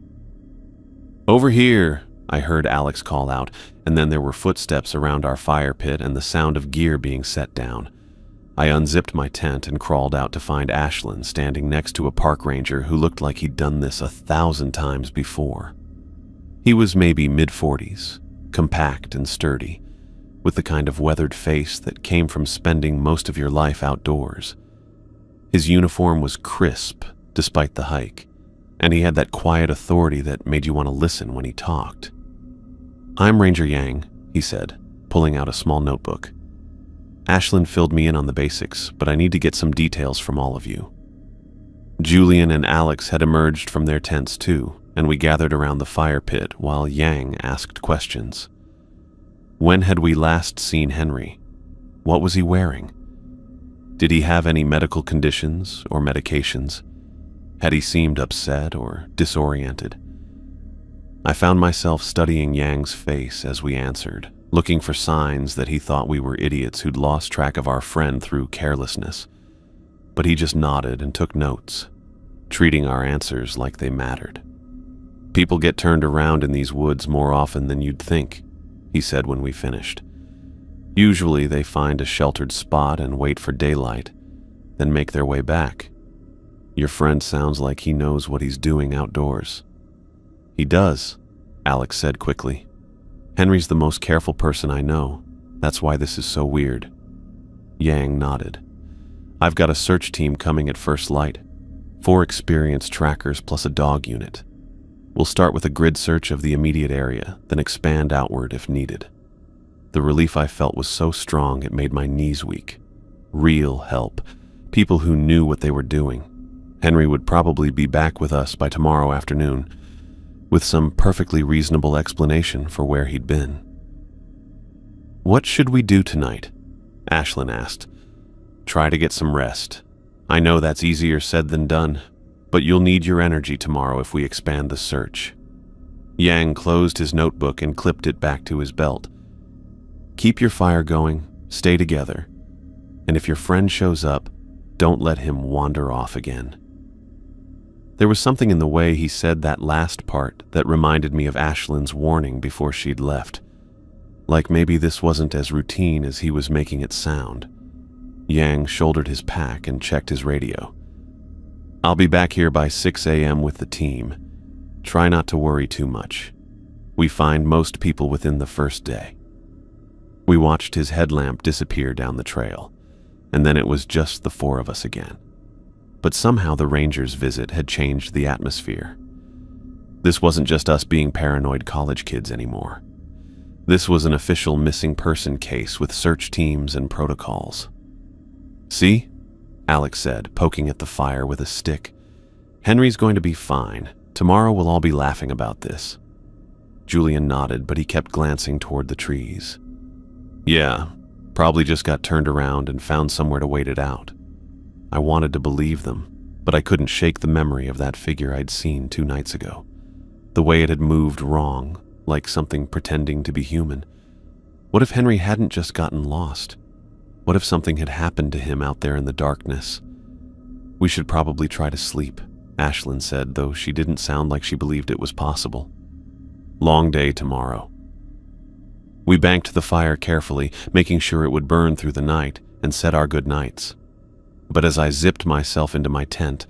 Over here, I heard Alex call out, and then there were footsteps around our fire pit and the sound of gear being set down. I unzipped my tent and crawled out to find Ashlyn standing next to a park ranger who looked like he'd done this 1,000 times before. He was maybe mid-40s, compact and sturdy, with the kind of weathered face that came from spending most of your life outdoors. His uniform was crisp despite the hike, and he had that quiet authority that made you want to listen when he talked. I'm Ranger Yang, he said, pulling out a small notebook. Ashlyn filled me in on the basics, but I need to get some details from all of you. Julian and Alex had emerged from their tents too, and we gathered around the fire pit while Yang asked questions. When had we last seen Henry? What was he wearing? Did he have any medical conditions or medications? Had he seemed upset or disoriented? I found myself studying Yang's face as we answered, looking for signs that he thought we were idiots who'd lost track of our friend through carelessness. But he just nodded and took notes, treating our answers like they mattered. People get turned around in these woods more often than you'd think, he said when we finished. Usually they find a sheltered spot and wait for daylight, then make their way back. Your friend sounds like he knows what he's doing outdoors. He does, Alex said quickly. Henry's the most careful person I know. That's why this is so weird. Yang nodded. I've got a search team coming at first light. 4 experienced trackers plus a dog unit. We'll start with a grid search of the immediate area, then expand outward if needed. The relief I felt was so strong it made my knees weak. Real help. People who knew what they were doing. Henry would probably be back with us by tomorrow afternoon, with some perfectly reasonable explanation for where he'd been. "What should we do tonight?" Ashlyn asked. "Try to get some rest. I know that's easier said than done, but you'll need your energy tomorrow if we expand the search." Yang closed his notebook and clipped it back to his belt. "Keep your fire going, stay together, and if your friend shows up, don't let him wander off again." There was something in the way he said that last part that reminded me of Ashlyn's warning before she'd left. Like maybe this wasn't as routine as he was making it sound. Yang shouldered his pack and checked his radio. "I'll be back here by 6 a.m. with the team. Try not to worry too much. We find most people within the first day." We watched his headlamp disappear down the trail, and then it was just the 4 of us again. But somehow the Rangers' visit had changed the atmosphere. This wasn't just us being paranoid college kids anymore. This was an official missing person case with search teams and protocols. "See?" Alex said, poking at the fire with a stick. "Henry's going to be fine. Tomorrow we'll all be laughing about this." Julian nodded, but he kept glancing toward the trees. "Yeah, probably just got turned around and found somewhere to wait it out." I wanted to believe them, but I couldn't shake the memory of that figure I'd seen 2 nights ago. The way it had moved wrong, like something pretending to be human. What if Henry hadn't just gotten lost? What if something had happened to him out there in the darkness? "We should probably try to sleep," Ashlyn said, though she didn't sound like she believed it was possible. "Long day tomorrow." We banked the fire carefully, making sure it would burn through the night, and said our good nights. But as I zipped myself into my tent,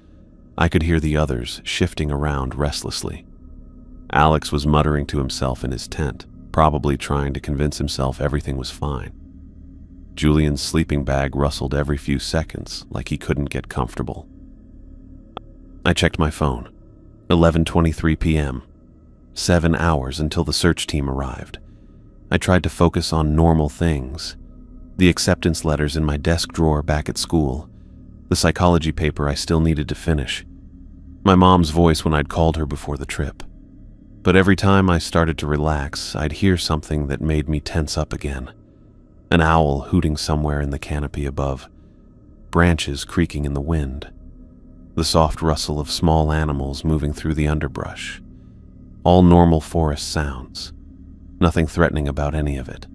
I could hear the others shifting around restlessly. Alex was muttering to himself in his tent, probably trying to convince himself everything was fine. Julian's sleeping bag rustled every few seconds, like he couldn't get comfortable. I checked my phone. 11:23 p.m. 7 hours until the search team arrived. I tried to focus on normal things. The acceptance letters in my desk drawer back at school. The psychology paper I still needed to finish. My mom's voice when I'd called her before the trip. But every time I started to relax, I'd hear something that made me tense up again. An owl hooting somewhere in the canopy above. Branches creaking in the wind. The soft rustle of small animals moving through the underbrush. All normal forest sounds. Nothing threatening about any of it.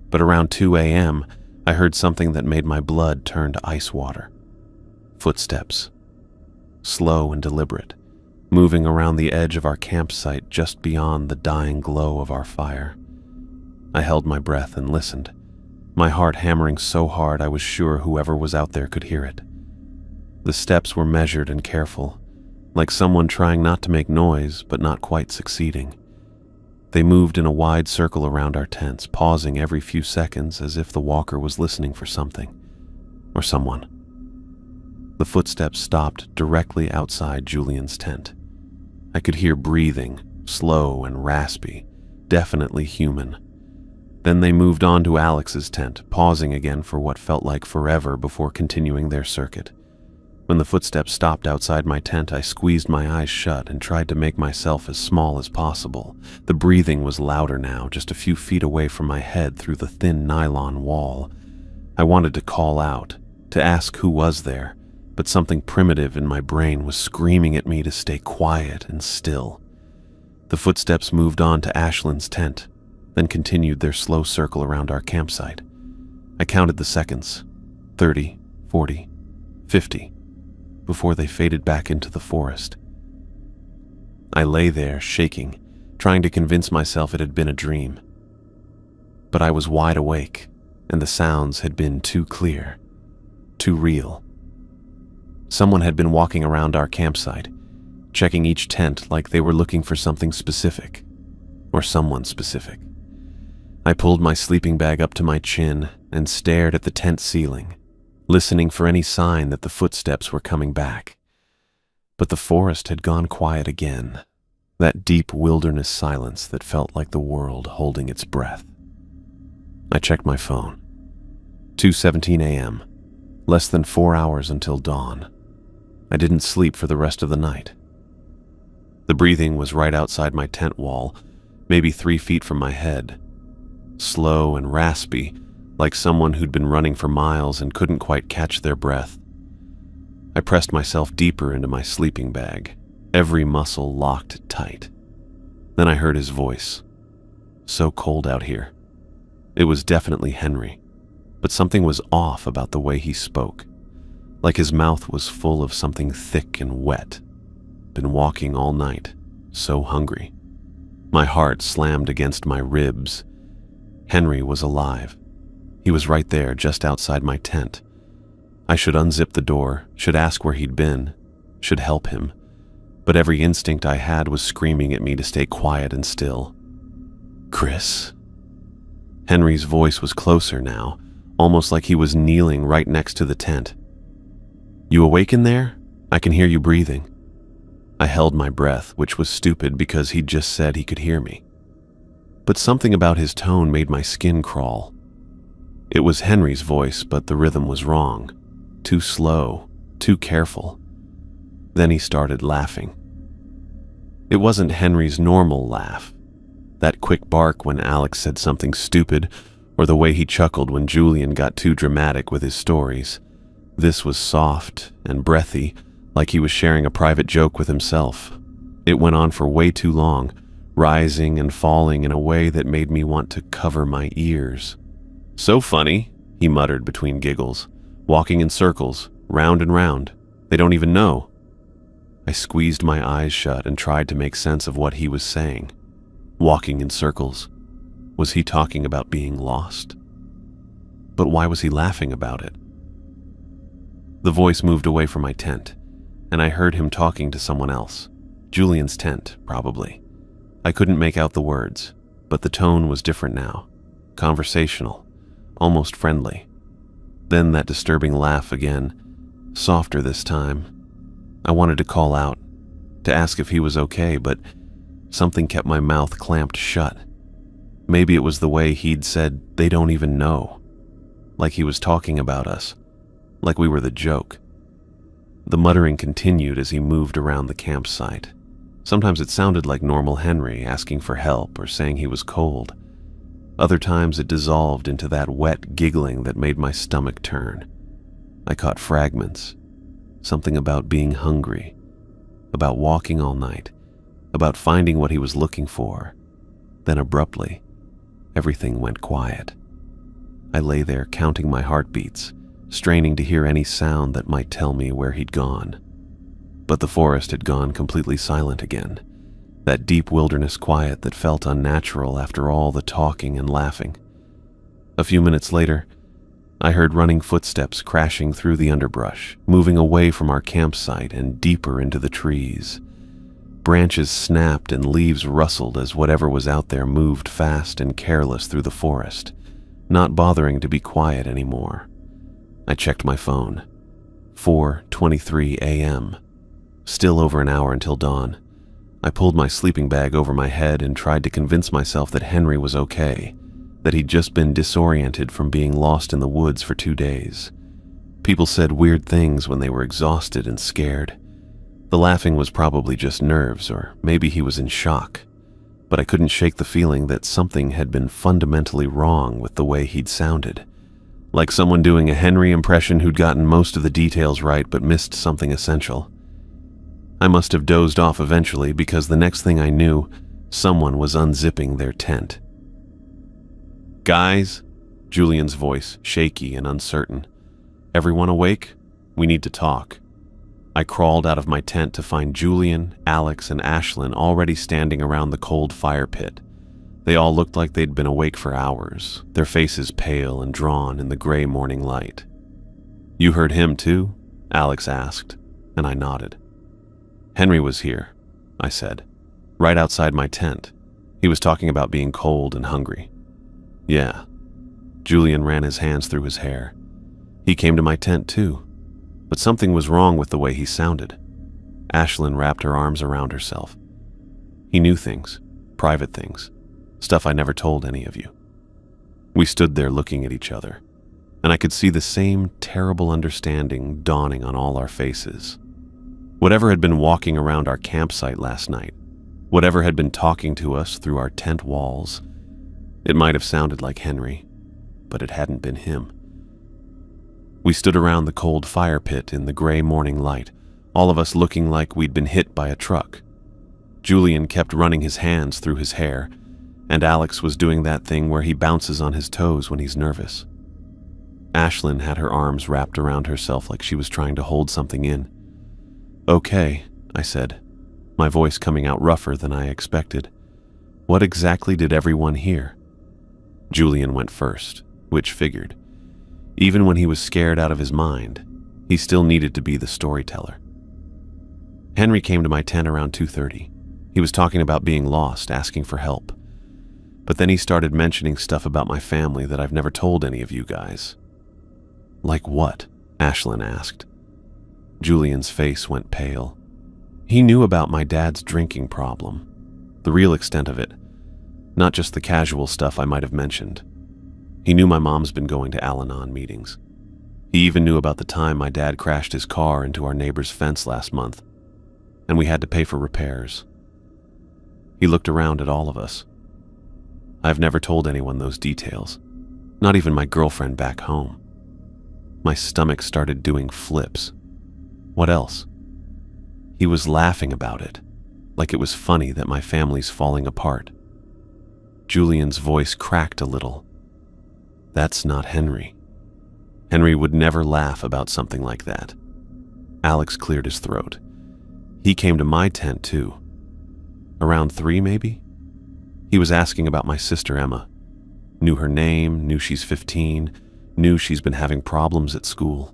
But around 2 a.m., I heard something that made my blood turn to ice water. Footsteps. Slow and deliberate, moving around the edge of our campsite just beyond the dying glow of our fire. I held my breath and listened, my heart hammering so hard I was sure whoever was out there could hear it. The steps were measured and careful, like someone trying not to make noise but not quite succeeding. They moved in a wide circle around our tents, pausing every few seconds as if the walker was listening for something, or someone. The footsteps stopped directly outside Julian's tent. I could hear breathing, slow and raspy, definitely human. Then they moved on to Alex's tent, pausing again for what felt like forever before continuing their circuit. When the footsteps stopped outside my tent, I squeezed my eyes shut and tried to make myself as small as possible. The breathing was louder now, just a few feet away from my head through the thin nylon wall. I wanted to call out, to ask who was there, but something primitive in my brain was screaming at me to stay quiet and still. The footsteps moved on to Ashlyn's tent, then continued their slow circle around our campsite. I counted the seconds, 30, 40, 50. Before they faded back into the forest. I lay there, shaking, trying to convince myself it had been a dream. But I was wide awake, and the sounds had been too clear, too real. Someone had been walking around our campsite, checking each tent like they were looking for something specific, or someone specific. I pulled my sleeping bag up to my chin and stared at the tent ceiling, listening for any sign that the footsteps were coming back. But the forest had gone quiet again, that deep wilderness silence that felt like the world holding its breath. I checked my phone. 2:17 a.m., less than 4 hours until dawn. I didn't sleep for the rest of the night. The breathing was right outside my tent wall, maybe 3 feet from my head. Slow and raspy, like someone who'd been running for miles and couldn't quite catch their breath. I pressed myself deeper into my sleeping bag, every muscle locked tight. Then I heard his voice. So cold out here. It was definitely Henry, but something was off about the way he spoke, like his mouth was full of something thick and wet. Been walking all night, so hungry. My heart slammed against my ribs. Henry was alive. He was right there, just outside my tent. I should unzip the door, should ask where he'd been, should help him. But every instinct I had was screaming at me to stay quiet and still. Chris. Henry's voice was closer now, almost like he was kneeling right next to the tent. You awake in there? I can hear you breathing. I held my breath, which was stupid because he'd just said he could hear me. But something about his tone made my skin crawl. It was Henry's voice, but the rhythm was wrong. Too slow, too careful. Then he started laughing. It wasn't Henry's normal laugh. That quick bark when Alex said something stupid, or the way he chuckled when Julian got too dramatic with his stories. This was soft and breathy, like he was sharing a private joke with himself. It went on for way too long, rising and falling in a way that made me want to cover my ears. So funny, he muttered between giggles, walking in circles, round and round. They don't even know. I squeezed my eyes shut and tried to make sense of what he was saying. Walking in circles. Was he talking about being lost? But why was he laughing about it? The voice moved away from my tent, and I heard him talking to someone else. Julian's tent, probably. I couldn't make out the words, but the tone was different now. Conversational, almost friendly. Then that disturbing laugh again, softer this time. I wanted to call out, to ask if he was okay, but something kept my mouth clamped shut. Maybe it was the way he'd said they don't even know. Like he was talking about us, like we were the joke. The muttering continued as he moved around the campsite. Sometimes it sounded like normal Henry asking for help or saying he was cold. Other times it dissolved into that wet giggling that made my stomach turn. I caught fragments. Something about being hungry, about walking all night, about finding what he was looking for. Then abruptly, everything went quiet. I lay there counting my heartbeats, straining to hear any sound that might tell me where he'd gone. But the forest had gone completely silent again, that deep wilderness quiet that felt unnatural after all the talking and laughing. A few minutes later, I heard running footsteps crashing through the underbrush, moving away from our campsite and deeper into the trees. Branches snapped and leaves rustled as whatever was out there moved fast and careless through the forest, not bothering to be quiet anymore. I checked my phone. 4:23 a.m. Still over an hour until dawn. I pulled my sleeping bag over my head and tried to convince myself that Henry was okay, that he'd just been disoriented from being lost in the woods for 2 days. People said weird things when they were exhausted and scared. The laughing was probably just nerves, or maybe he was in shock. But I couldn't shake the feeling that something had been fundamentally wrong with the way he'd sounded. Like someone doing a Henry impression who'd gotten most of the details right but missed something essential. I must have dozed off eventually because the next thing I knew, someone was unzipping their tent. Guys, Julian's voice, shaky and uncertain. Everyone awake? We need to talk. I crawled out of my tent to find Julian, Alex, and Ashlyn already standing around the cold fire pit. They all looked like they'd been awake for hours, their faces pale and drawn in the gray morning light. You heard him too? Alex asked, and I nodded. Henry was here, I said, right outside my tent. He was talking about being cold and hungry. Yeah. Julian ran his hands through his hair. He came to my tent too, but something was wrong with the way he sounded. Ashlyn wrapped her arms around herself. He knew things, private things, stuff I never told any of you. We stood there looking at each other, and I could see the same terrible understanding dawning on all our faces. Whatever had been walking around our campsite last night, whatever had been talking to us through our tent walls, it might have sounded like Henry, but it hadn't been him. We stood around the cold fire pit in the gray morning light, all of us looking like we'd been hit by a truck. Julian kept running his hands through his hair, and Alex was doing that thing where he bounces on his toes when he's nervous. Ashlyn had her arms wrapped around herself like she was trying to hold something in. "Okay," I said, my voice coming out rougher than I expected. "What exactly did everyone hear?" Julian went first, which figured. Even when he was scared out of his mind, he still needed to be the storyteller. Henry came to my tent around 2:30. He was talking about being lost, asking for help. But then he started mentioning stuff about my family that I've never told any of you guys. "Like what?" Ashlyn asked. Julian's face went pale. He knew about my dad's drinking problem, the real extent of it, not just the casual stuff I might have mentioned. He knew my mom's been going to Al-Anon meetings. He even knew about the time my dad crashed his car into our neighbor's fence last month, and we had to pay for repairs. He looked around at all of us. I've never told anyone those details, not even my girlfriend back home. My stomach started doing flips. What else? He was laughing about it, like it was funny that my family's falling apart. Julian's voice cracked a little. "That's not Henry. Henry would never laugh about something like that." Alex cleared his throat. He came to my tent too. Around 3, maybe? He was asking about my sister Emma. Knew her name, knew she's 15, knew she's been having problems at school.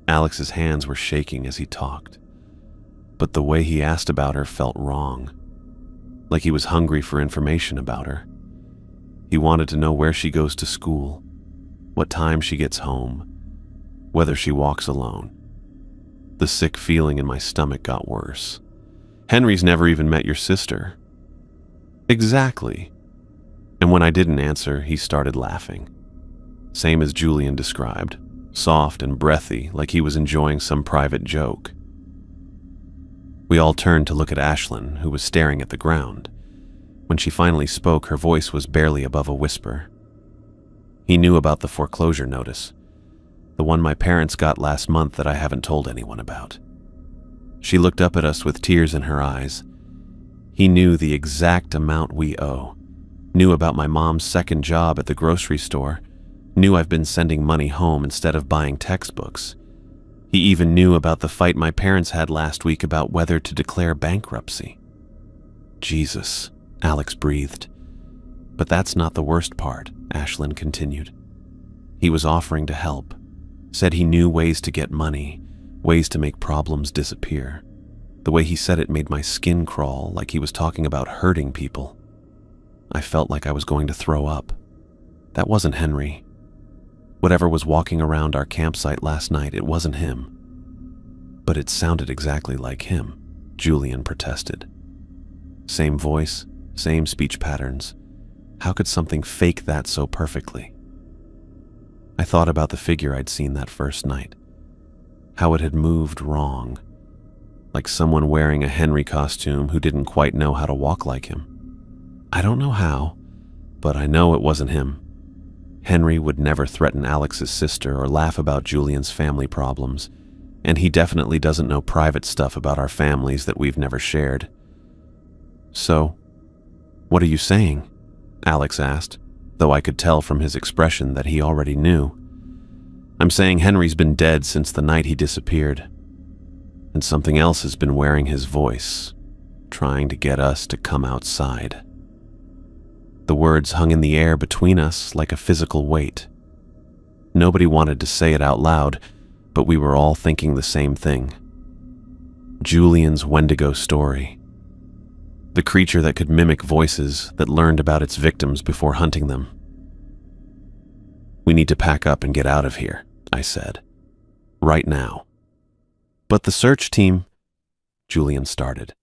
Alex's hands were shaking as he talked, but the way he asked about her felt wrong, like he was hungry for information about her. He wanted to know where she goes to school, what time she gets home, whether she walks alone. The sick feeling in my stomach got worse. "Henry's never even met your sister." "Exactly." And when I didn't answer, he started laughing. Same as Julian described, soft and breathy, like he was enjoying some private joke. We all turned to look at Ashlyn, who was staring at the ground. When she finally spoke, her voice was barely above a whisper. He knew about the foreclosure notice, the one my parents got last month that I haven't told anyone about. She looked up at us with tears in her eyes. He knew the exact amount we owe, knew about my mom's second job at the grocery store, knew I've been sending money home instead of buying textbooks. He even knew about the fight my parents had last week about whether to declare bankruptcy. "Jesus," Alex breathed. "But that's not the worst part," Ashlyn continued. "He was offering to help, said he knew ways to get money, ways to make problems disappear. The way he said it made my skin crawl, like he was talking about hurting people. I felt like I was going to throw up. That wasn't Henry. Whatever was walking around our campsite last night, it wasn't him. But it sounded exactly like him," Julian protested. "Same voice, same speech patterns. How could something fake that so perfectly?" I thought about the figure I'd seen that first night, how it had moved wrong, like someone wearing a Henry costume who didn't quite know how to walk like him. I don't know how, but I know it wasn't him. Henry would never threaten Alex's sister or laugh about Julian's family problems, and he definitely doesn't know private stuff about our families that we've never shared. "So, what are you saying?" Alex asked, though I could tell from his expression that he already knew. "I'm saying Henry's been dead since the night he disappeared, and something else has been wearing his voice, trying to get us to come outside." The words hung in the air between us like a physical weight. Nobody wanted to say it out loud, but we were all thinking the same thing. Julian's Wendigo story. The creature that could mimic voices, that learned about its victims before hunting them. "We need to pack up and get out of here," I said. "Right now." "But the search team," Julian started.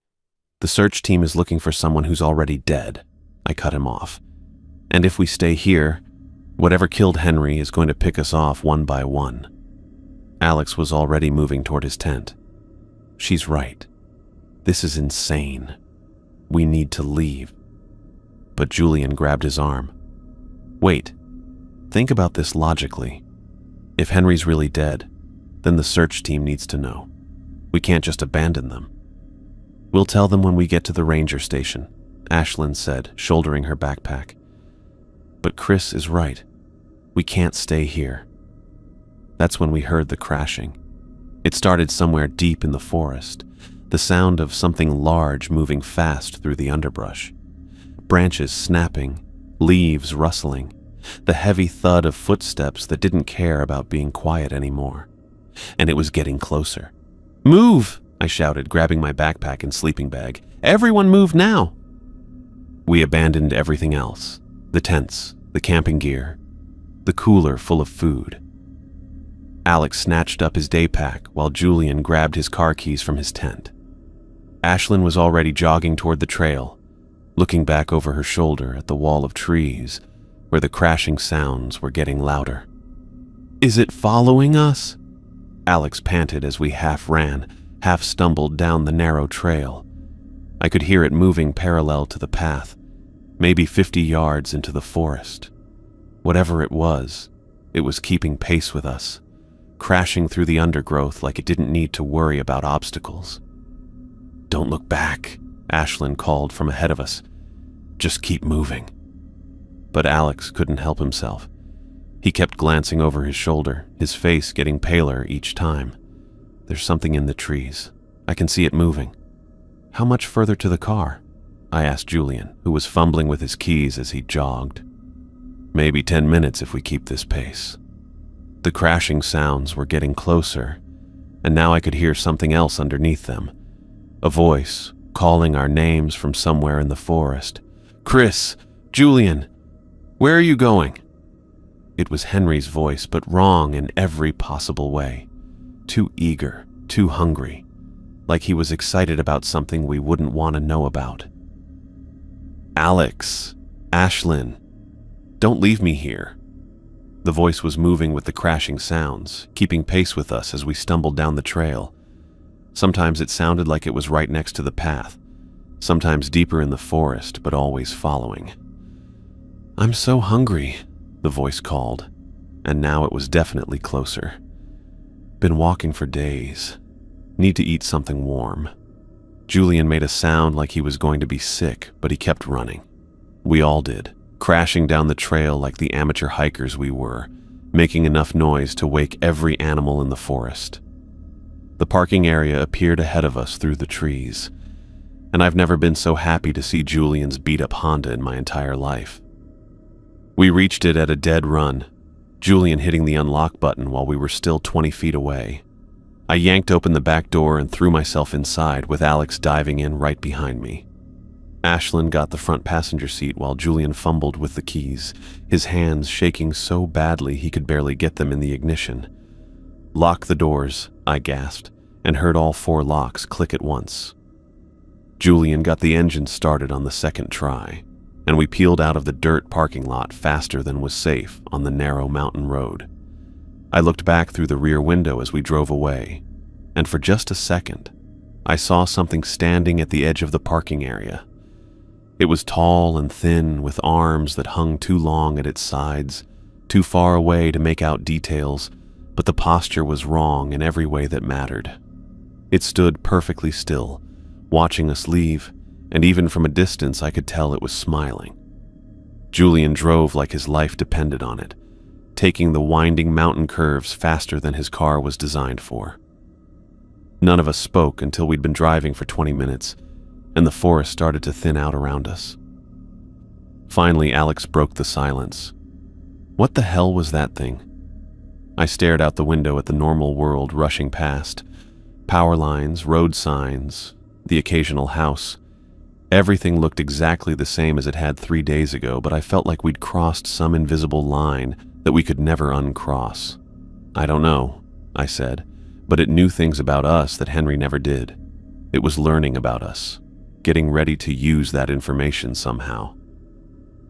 "The search team is looking for someone who's already dead," I cut him off. "And if we stay here, whatever killed Henry is going to pick us off one by one." Alex was already moving toward his tent. "She's right. This is insane. We need to leave." But Julian grabbed his arm. "Wait. Think about this logically. If Henry's really dead, then the search team needs to know. We can't just abandon them." "We'll tell them when we get to the ranger station," Ashlyn said, shouldering her backpack. "But Chris is right. We can't stay here." That's when we heard the crashing. It started somewhere deep in the forest, the sound of something large moving fast through the underbrush. Branches snapping, leaves rustling, the heavy thud of footsteps that didn't care about being quiet anymore. And it was getting closer. "Move!" I shouted, grabbing my backpack and sleeping bag. "Everyone move now!" We abandoned everything else. The tents, the camping gear, the cooler full of food. Alex snatched up his day pack while Julian grabbed his car keys from his tent. Ashlyn was already jogging toward the trail, looking back over her shoulder at the wall of trees where the crashing sounds were getting louder. "Is it following us?" Alex panted as we half ran, half stumbled down the narrow trail. I could hear it moving parallel to the path, maybe 50 yards into the forest. Whatever it was keeping pace with us, crashing through the undergrowth like it didn't need to worry about obstacles. "Don't look back," Ashlyn called from ahead of us. "Just keep moving." But Alex couldn't help himself. He kept glancing over his shoulder, his face getting paler each time. "There's something in the trees. I can see it moving." "How much further to the car?" I asked Julian, who was fumbling with his keys as he jogged. "Maybe 10 minutes if we keep this pace." The crashing sounds were getting closer, and now I could hear something else underneath them. A voice calling our names from somewhere in the forest. "Chris! Julian! Where are you going?" It was Henry's voice, but wrong in every possible way. Too eager, too hungry, like he was excited about something we wouldn't want to know about. "Alex! Ashlyn! Don't leave me here." The voice was moving with the crashing sounds, keeping pace with us as we stumbled down the trail. Sometimes it sounded like it was right next to the path, sometimes deeper in the forest, but always following. "I'm so hungry," the voice called, and now it was definitely closer. "Been walking for days. Need to eat something warm." Julian made a sound like he was going to be sick, but he kept running. We all did, crashing down the trail like the amateur hikers we were, making enough noise to wake every animal in the forest. The parking area appeared ahead of us through the trees, and I've never been so happy to see Julian's beat-up Honda in my entire life. We reached it at a dead run, Julian hitting the unlock button while we were still 20 feet away. I yanked open the back door and threw myself inside, with Alex diving in right behind me. Ashlyn got the front passenger seat while Julian fumbled with the keys, his hands shaking so badly he could barely get them in the ignition. "Lock the doors," I gasped, and heard all 4 locks click at once. Julian got the engine started on the second try, and we peeled out of the dirt parking lot faster than was safe on the narrow mountain road. I looked back through the rear window as we drove away, and for just a second, I saw something standing at the edge of the parking area. It was tall and thin, with arms that hung too long at its sides, too far away to make out details, but the posture was wrong in every way that mattered. It stood perfectly still, watching us leave, and even from a distance I could tell it was smiling. Julian drove like his life depended on it, taking the winding mountain curves faster than his car was designed for. None of us spoke until we'd been driving for 20 minutes, and the forest started to thin out around us. Finally, Alex broke the silence. "What the hell was that thing?" I stared out the window at the normal world rushing past. Power lines, road signs, the occasional house. Everything looked exactly the same as it had 3 days ago, but I felt like we'd crossed some invisible line that we could never uncross. I don't know, I said, but it knew things about us that Henry never did. It was learning about us, getting ready to use that information somehow.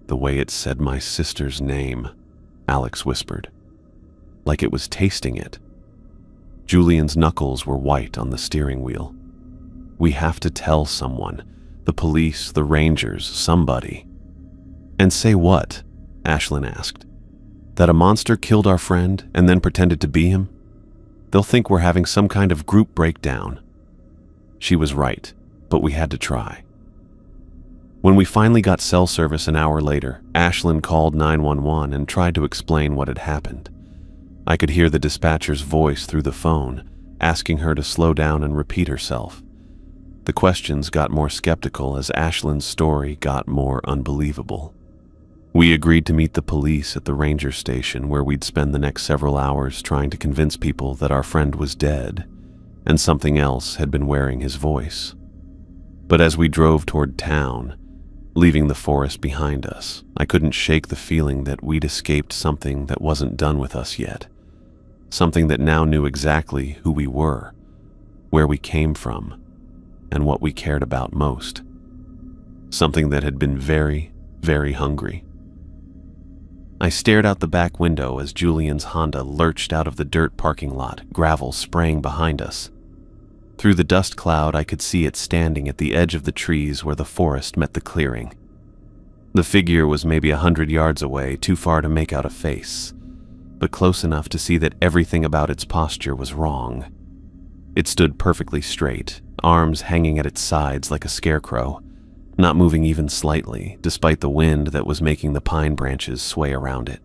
The way it said my sister's name, Alex whispered, like it was tasting it. Julian's knuckles were white on the steering wheel. We have to tell someone, the police, the rangers, somebody. And say what? Ashlyn asked. That a monster killed our friend and then pretended to be him? They'll think we're having some kind of group breakdown. She was right, but we had to try. When we finally got cell service an hour later, Ashlyn called 911 and tried to explain what had happened. I could hear the dispatcher's voice through the phone, asking her to slow down and repeat herself. The questions got more skeptical as Ashlyn's story got more unbelievable. We agreed to meet the police at the ranger station where we'd spend the next several hours trying to convince people that our friend was dead and something else had been wearing his voice. But as we drove toward town, leaving the forest behind us, I couldn't shake the feeling that we'd escaped something that wasn't done with us yet. Something that now knew exactly who we were, where we came from, and what we cared about most. Something that had been very, very hungry. I stared out the back window as Julian's Honda lurched out of the dirt parking lot, gravel spraying behind us. Through the dust cloud, I could see it standing at the edge of the trees where the forest met the clearing. The figure was maybe 100 yards away, too far to make out a face, but close enough to see that everything about its posture was wrong. It stood perfectly straight, arms hanging at its sides like a scarecrow, not moving even slightly, despite the wind that was making the pine branches sway around it.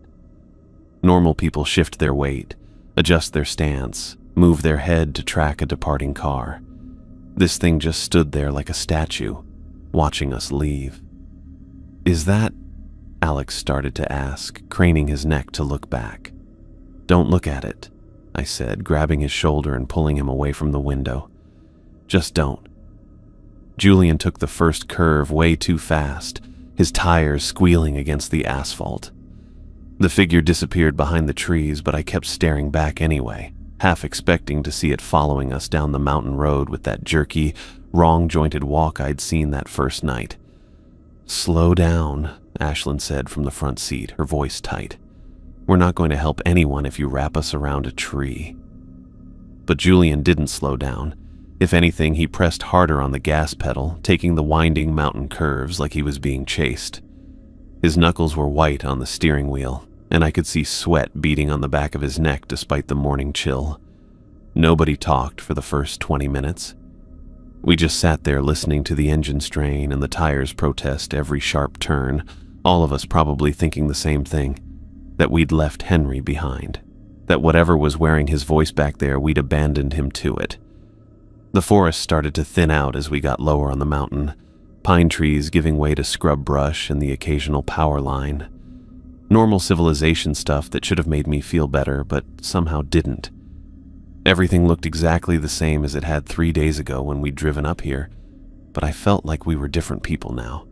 Normal people shift their weight, adjust their stance, move their head to track a departing car. This thing just stood there like a statue, watching us leave. "Is that?" Alex started to ask, craning his neck to look back. "Don't look at it," I said, grabbing his shoulder and pulling him away from the window. "Just don't." Julian took the first curve way too fast, his tires squealing against the asphalt. The figure disappeared behind the trees, but I kept staring back anyway, half expecting to see it following us down the mountain road with that jerky, wrong-jointed walk I'd seen that first night. "Slow down," Ashlyn said from the front seat, her voice tight. "We're not going to help anyone if you wrap us around a tree." But Julian didn't slow down. If anything, he pressed harder on the gas pedal, taking the winding mountain curves like he was being chased. His knuckles were white on the steering wheel, and I could see sweat beading on the back of his neck despite the morning chill. Nobody talked for the first 20 minutes. We just sat there listening to the engine strain and the tires protest every sharp turn, all of us probably thinking the same thing, that we'd left Henry behind, that whatever was wearing his voice back there, we'd abandoned him to it. The forest started to thin out as we got lower on the mountain, pine trees giving way to scrub brush and the occasional power line. Normal civilization stuff that should have made me feel better, but somehow didn't. Everything looked exactly the same as it had 3 days ago when we'd driven up here, but I felt like we were different people now,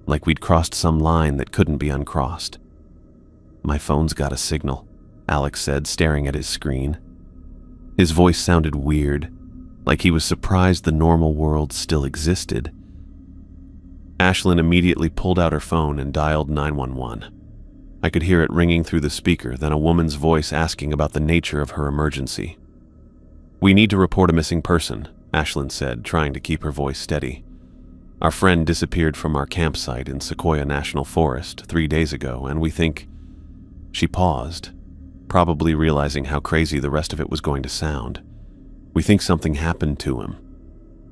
like we'd crossed some line that couldn't be uncrossed. "My phone's got a signal," Alex said, staring at his screen. His voice sounded weird, like he was surprised the normal world still existed. Ashlyn immediately pulled out her phone and dialed 911. I could hear it ringing through the speaker, then a woman's voice asking about the nature of her emergency. "We need to report a missing person," Ashlyn said, trying to keep her voice steady. "Our friend disappeared from our campsite in Sequoia National Forest 3 days ago, and we think—" She paused, probably realizing how crazy the rest of it was going to sound. "We think something happened to him."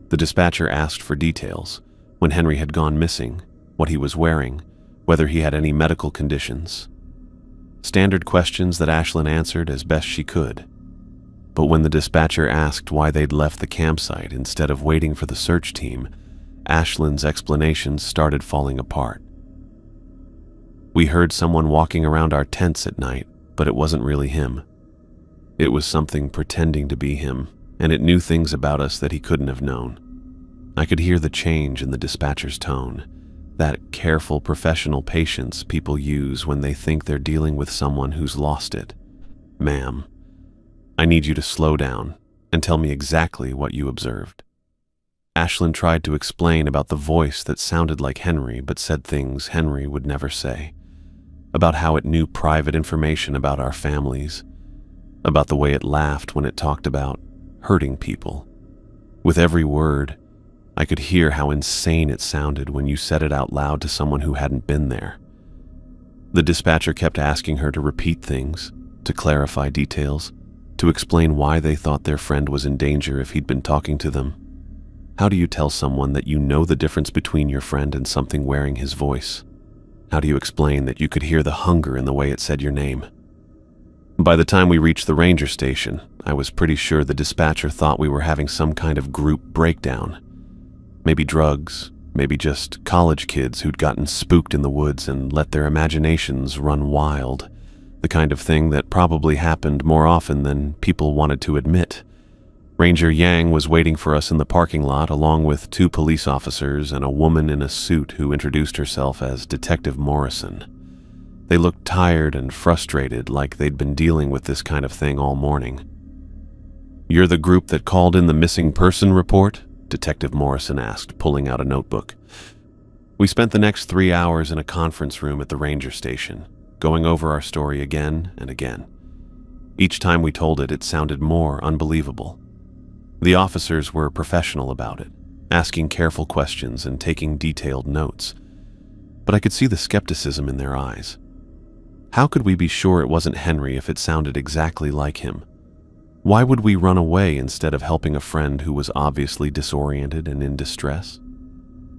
The dispatcher asked for details, when Henry had gone missing, what he was wearing, whether he had any medical conditions. Standard questions that Ashlyn answered as best she could. But when the dispatcher asked why they'd left the campsite instead of waiting for the search team, Ashlyn's explanations started falling apart. "We heard someone walking around our tents at night, but it wasn't really him. It was something pretending to be him, and it knew things about us that he couldn't have known. I could hear the change in the dispatcher's tone, that careful professional patience people use when they think they're dealing with someone who's lost it. "Ma'am, I need you to slow down and tell me exactly what you observed." Ashlyn tried to explain about the voice that sounded like Henry but said things Henry would never say, about how it knew private information about our families, about the way it laughed when it talked about hurting people. With every word, I could hear how insane it sounded when you said it out loud to someone who hadn't been there. The dispatcher kept asking her to repeat things, to clarify details, to explain why they thought their friend was in danger if he'd been talking to them. How do you tell someone that you know the difference between your friend and something wearing his voice? How do you explain that you could hear the hunger in the way it said your name? By the time we reached the ranger station, I was pretty sure the dispatcher thought we were having some kind of group breakdown. Maybe drugs, maybe just college kids who'd gotten spooked in the woods and let their imaginations run wild. The kind of thing that probably happened more often than people wanted to admit. Ranger Yang was waiting for us in the parking lot along with 2 police officers and a woman in a suit who introduced herself as Detective Morrison. They looked tired and frustrated, like they'd been dealing with this kind of thing all morning. "You're the group that called in the missing person report?" Detective Morrison asked, pulling out a notebook. We spent the next 3 hours in a conference room at the ranger station, going over our story again and again. Each time we told it, it sounded more unbelievable. The officers were professional about it, asking careful questions and taking detailed notes. But I could see the skepticism in their eyes. How could we be sure it wasn't Henry if it sounded exactly like him? Why would we run away instead of helping a friend who was obviously disoriented and in distress?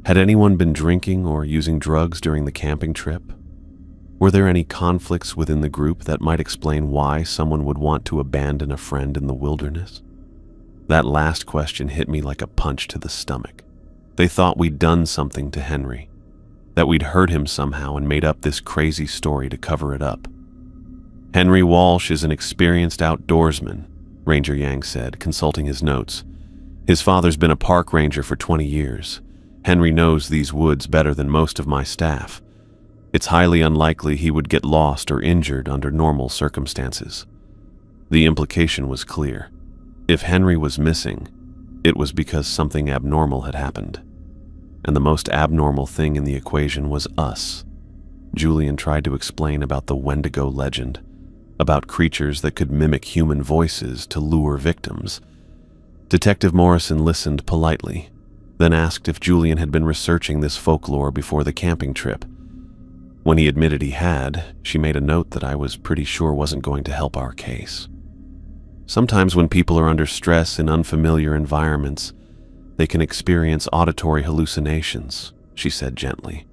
Had anyone been drinking or using drugs during the camping trip? Were there any conflicts within the group that might explain why someone would want to abandon a friend in the wilderness? That last question hit me like a punch to the stomach. They thought we'd done something to Henry, that we'd hurt him somehow and made up this crazy story to cover it up. "Henry Walsh is an experienced outdoorsman," Ranger Yang said, consulting his notes. "His father's been a park ranger for 20 years. Henry knows these woods better than most of my staff. It's highly unlikely he would get lost or injured under normal circumstances." The implication was clear. If Henry was missing, it was because something abnormal had happened. And the most abnormal thing in the equation was us. Julian tried to explain about the Wendigo legend, about creatures that could mimic human voices to lure victims. Detective Morrison listened politely, then asked if Julian had been researching this folklore before the camping trip. When he admitted he had, she made a note that I was pretty sure wasn't going to help our case. Sometimes when people are under stress in unfamiliar environments, they can experience auditory hallucinations, she said gently,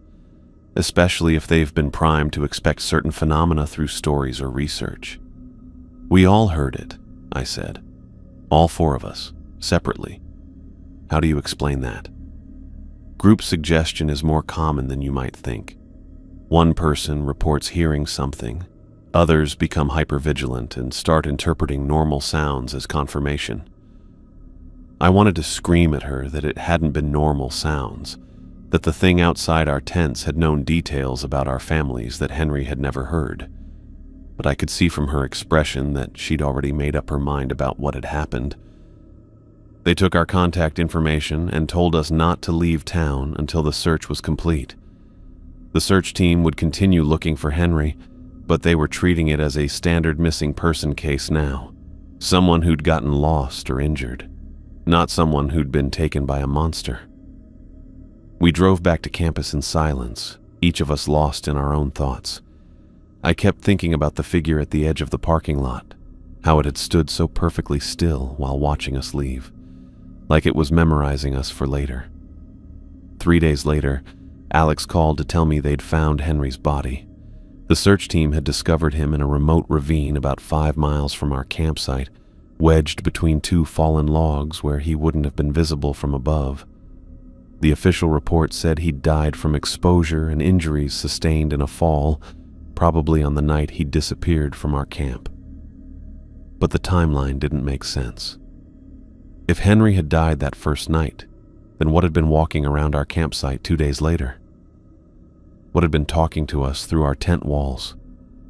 especially if they've been primed to expect certain phenomena through stories or research. "We all heard it," I said. "All 4 of us, separately. How do you explain that?" "Group suggestion is more common than you might think. One person reports hearing something, others become hypervigilant and start interpreting normal sounds as confirmation." I wanted to scream at her that it hadn't been normal sounds, that the thing outside our tents had known details about our families that Henry had never heard. But I could see from her expression that she'd already made up her mind about what had happened. "They took our contact information and told us not to leave town until the search was complete. The search team would continue looking for Henry, but they were treating it as a standard missing person case now. Someone who'd gotten lost or injured, not someone who'd been taken by a monster." We drove back to campus in silence, each of us lost in our own thoughts. I kept thinking about the figure at the edge of the parking lot, how it had stood so perfectly still while watching us leave, like it was memorizing us for later. 3 days later, Alex called to tell me they'd found Henry's body. The search team had discovered him in a remote ravine about 5 miles from our campsite, wedged between 2 fallen logs where he wouldn't have been visible from above. The official report said he'd died from exposure and injuries sustained in a fall, probably on the night he disappeared from our camp. But the timeline didn't make sense. If Henry had died that first night, than what had been walking around our campsite 2 days later. What had been talking to us through our tent walls,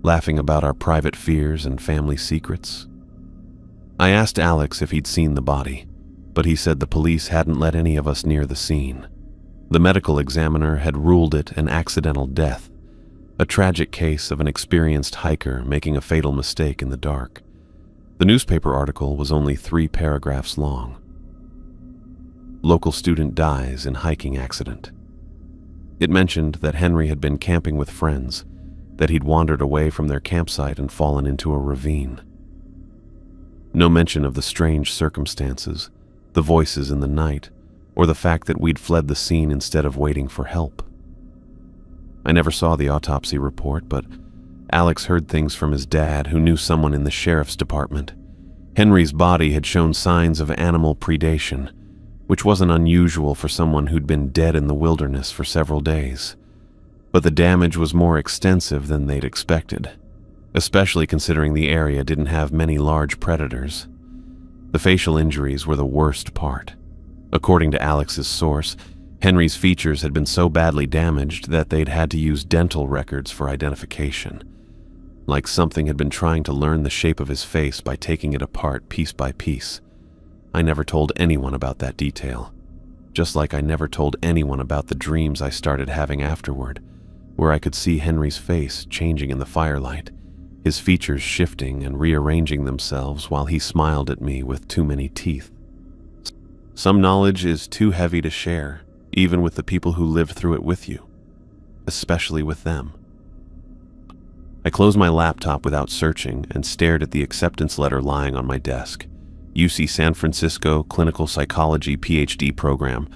laughing about our private fears and family secrets. I asked Alex if he'd seen the body, but he said the police hadn't let any of us near the scene. The medical examiner had ruled it an accidental death, a tragic case of an experienced hiker making a fatal mistake in the dark. The newspaper article was only 3 paragraphs long. Local student dies in hiking accident. It mentioned that Henry had been camping with friends, that he'd wandered away from their campsite and fallen into a ravine. No mention of the strange circumstances, the voices in the night, or the fact that we'd fled the scene instead of waiting for help. I never saw the autopsy report, but Alex heard things from his dad, who knew someone in the sheriff's department. Henry's body had shown signs of animal predation, which wasn't unusual for someone who'd been dead in the wilderness for several days. But the damage was more extensive than they'd expected, especially considering the area didn't have many large predators. The facial injuries were the worst part. According to Alex's source, Henry's features had been so badly damaged that they'd had to use dental records for identification. Like something had been trying to learn the shape of his face by taking it apart piece by piece. I never told anyone about that detail, just like I never told anyone about the dreams I started having afterward, where I could see Henry's face changing in the firelight, his features shifting and rearranging themselves while he smiled at me with too many teeth. Some knowledge is too heavy to share, even with the people who lived through it with you, especially with them. I closed my laptop without searching and stared at the acceptance letter lying on my desk. UC San Francisco Clinical Psychology PhD program,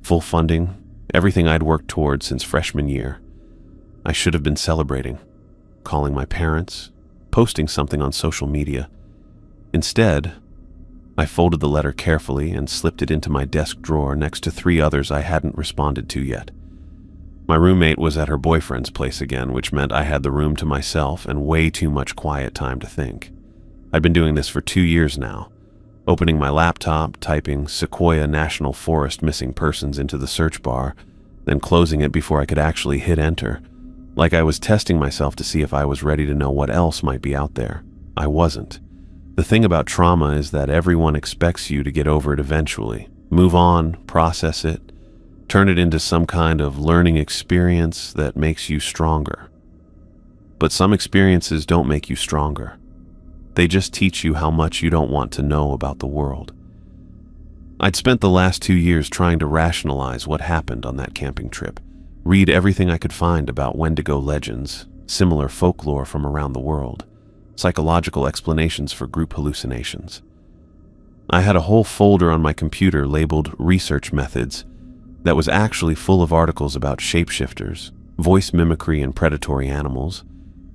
full funding, everything I'd worked toward since freshman year. I should have been celebrating, calling my parents, posting something on social media. Instead, I folded the letter carefully and slipped it into my desk drawer next to 3 others I hadn't responded to yet. My roommate was at her boyfriend's place again, which meant I had the room to myself and way too much quiet time to think. I'd been doing this for 2 years now, opening my laptop, typing Sequoia National Forest missing persons into the search bar, then closing it before I could actually hit enter, like I was testing myself to see if I was ready to know what else might be out there. I wasn't. The thing about trauma is that everyone expects you to get over it eventually, move on, process it, turn it into some kind of learning experience that makes you stronger. But some experiences don't make you stronger. They just teach you how much you don't want to know about the world. I'd spent the last 2 years trying to rationalize what happened on that camping trip, read everything I could find about Wendigo legends, similar folklore from around the world, psychological explanations for group hallucinations. I had a whole folder on my computer labeled Research Methods that was actually full of articles about shapeshifters, voice mimicry in predatory animals,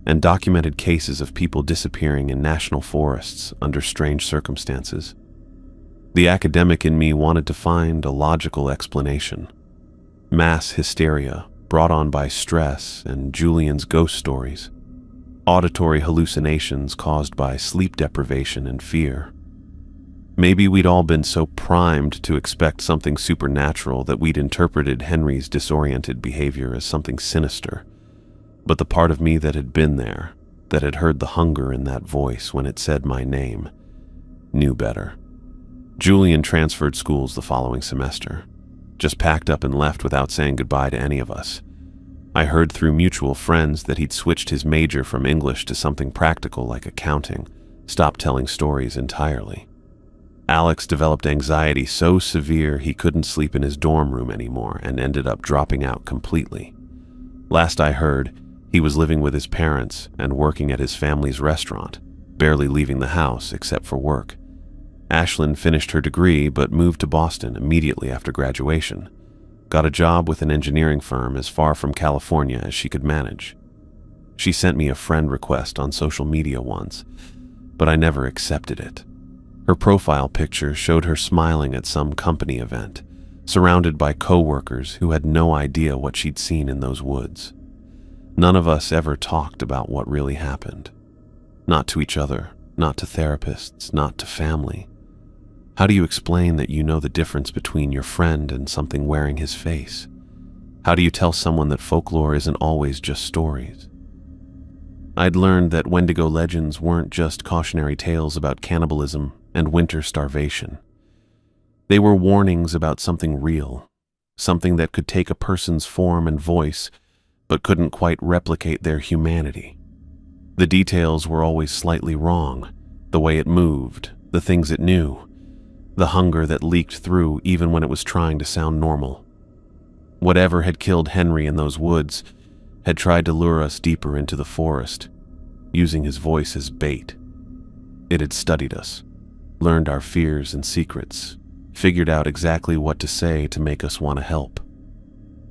and documented cases of people disappearing in national forests under strange circumstances. The academic in me wanted to find a logical explanation. Mass hysteria brought on by stress and Julian's ghost stories. Auditory hallucinations caused by sleep deprivation and fear. Maybe we'd all been so primed to expect something supernatural that we'd interpreted Henry's disoriented behavior as something sinister. But the part of me that had been there, that had heard the hunger in that voice when it said my name, knew better. Julian transferred schools the following semester, just packed up and left without saying goodbye to any of us. I heard through mutual friends that he'd switched his major from English to something practical like accounting, stopped telling stories entirely. Alex developed anxiety so severe he couldn't sleep in his dorm room anymore and ended up dropping out completely. Last I heard, he was living with his parents and working at his family's restaurant, barely leaving the house except for work. Ashlyn finished her degree but moved to Boston immediately after graduation. Got a job with an engineering firm as far from California as she could manage. She sent me a friend request on social media once, but I never accepted it. Her profile picture showed her smiling at some company event, surrounded by coworkers who had no idea what she'd seen in those woods. None of us ever talked about what really happened. Not to each other, not to therapists, not to family. How do you explain that you know the difference between your friend and something wearing his face? How do you tell someone that folklore isn't always just stories? I'd learned that Wendigo legends weren't just cautionary tales about cannibalism and winter starvation. They were warnings about something real, something that could take a person's form and voice, but couldn't quite replicate their humanity. The details were always slightly wrong, the way it moved, the things it knew, the hunger that leaked through even when it was trying to sound normal. Whatever had killed Henry in those woods had tried to lure us deeper into the forest, using his voice as bait. It had studied us, learned our fears and secrets, figured out exactly what to say to make us want to help.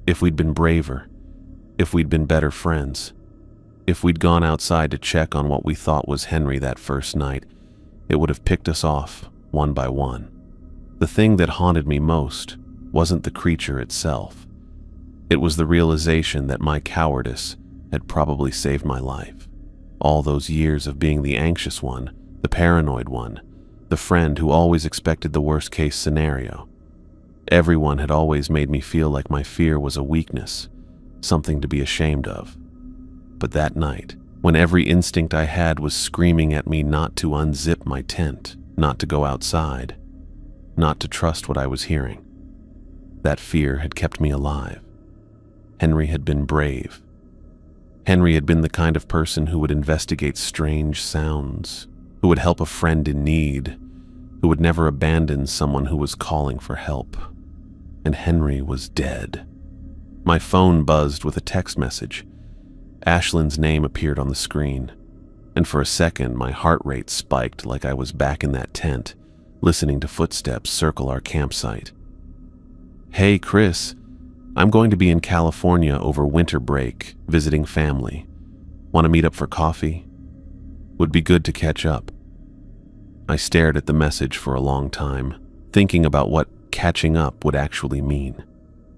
If we'd been braver, if we'd been better friends, if we'd gone outside to check on what we thought was Henry that first night, it would have picked us off one by one. The thing that haunted me most wasn't the creature itself. It was the realization that my cowardice had probably saved my life. All those years of being the anxious one, the paranoid one, the friend who always expected the worst-case scenario. Everyone had always made me feel like my fear was a weakness, something to be ashamed of. But that night, when every instinct I had was screaming at me not to unzip my tent, not to go outside, not to trust what I was hearing, that fear had kept me alive. Henry had been brave. Henry had been the kind of person who would investigate strange sounds, who would help a friend in need, who would never abandon someone who was calling for help. And Henry was dead. My phone buzzed with a text message. Ashlyn's name appeared on the screen, and for a second my heart rate spiked like I was back in that tent, listening to footsteps circle our campsite. "Hey, Chris. I'm going to be in California over winter break, visiting family. Want to meet up for coffee? Would be good to catch up." I stared at the message for a long time, thinking about what catching up would actually mean.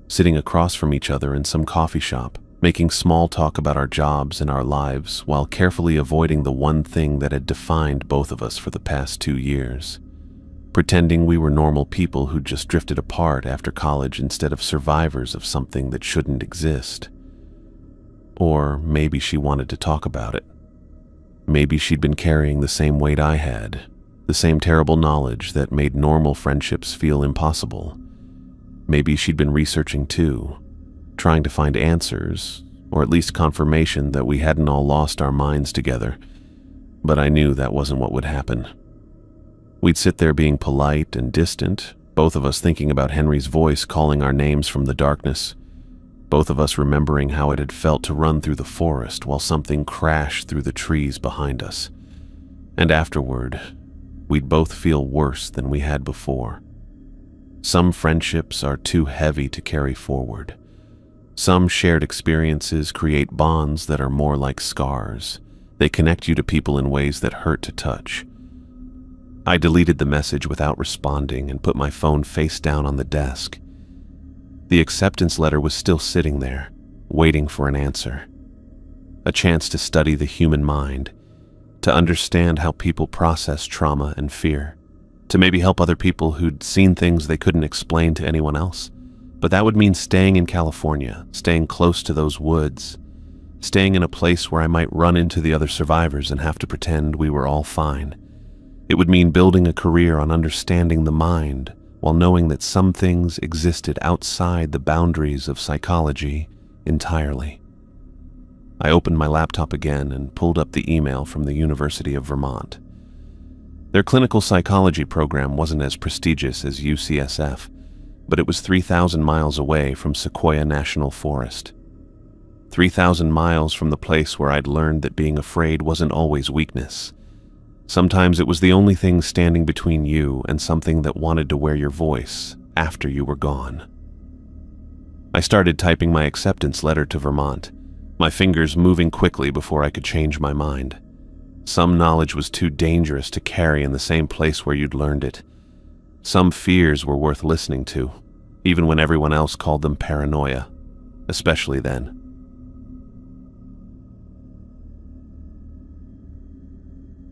Sitting across from each other in some coffee shop, making small talk about our jobs and our lives while carefully avoiding the one thing that had defined both of us for the past 2 years. Pretending we were normal people who'd just drifted apart after college instead of survivors of something that shouldn't exist. Or maybe she wanted to talk about it. Maybe she'd been carrying the same weight I had, the same terrible knowledge that made normal friendships feel impossible. Maybe she'd been researching too, trying to find answers, or at least confirmation that we hadn't all lost our minds together. But I knew that wasn't what would happen. We'd sit there being polite and distant, both of us thinking about Henry's voice calling our names from the darkness, both of us remembering how it had felt to run through the forest while something crashed through the trees behind us. And afterward, we'd both feel worse than we had before. Some friendships are too heavy to carry forward. Some shared experiences create bonds that are more like scars. They connect you to people in ways that hurt to touch. I deleted the message without responding and put my phone face down on the desk. The acceptance letter was still sitting there, waiting for an answer. A chance to study the human mind, to understand how people process trauma and fear, to maybe help other people who'd seen things they couldn't explain to anyone else. But that would mean staying in California, staying close to those woods, staying in a place where I might run into the other survivors and have to pretend we were all fine. It would mean building a career on understanding the mind while knowing that some things existed outside the boundaries of psychology entirely. I opened my laptop again and pulled up the email from the University of Vermont. Their clinical psychology program wasn't as prestigious as UCSF, but it was 3,000 miles away from Sequoia National Forest. 3,000 miles from the place where I'd learned that being afraid wasn't always weakness. Sometimes it was the only thing standing between you and something that wanted to wear your voice after you were gone. I started typing my acceptance letter to Vermont, my fingers moving quickly before I could change my mind. Some knowledge was too dangerous to carry in the same place where you'd learned it. Some fears were worth listening to, even when everyone else called them paranoia, especially then.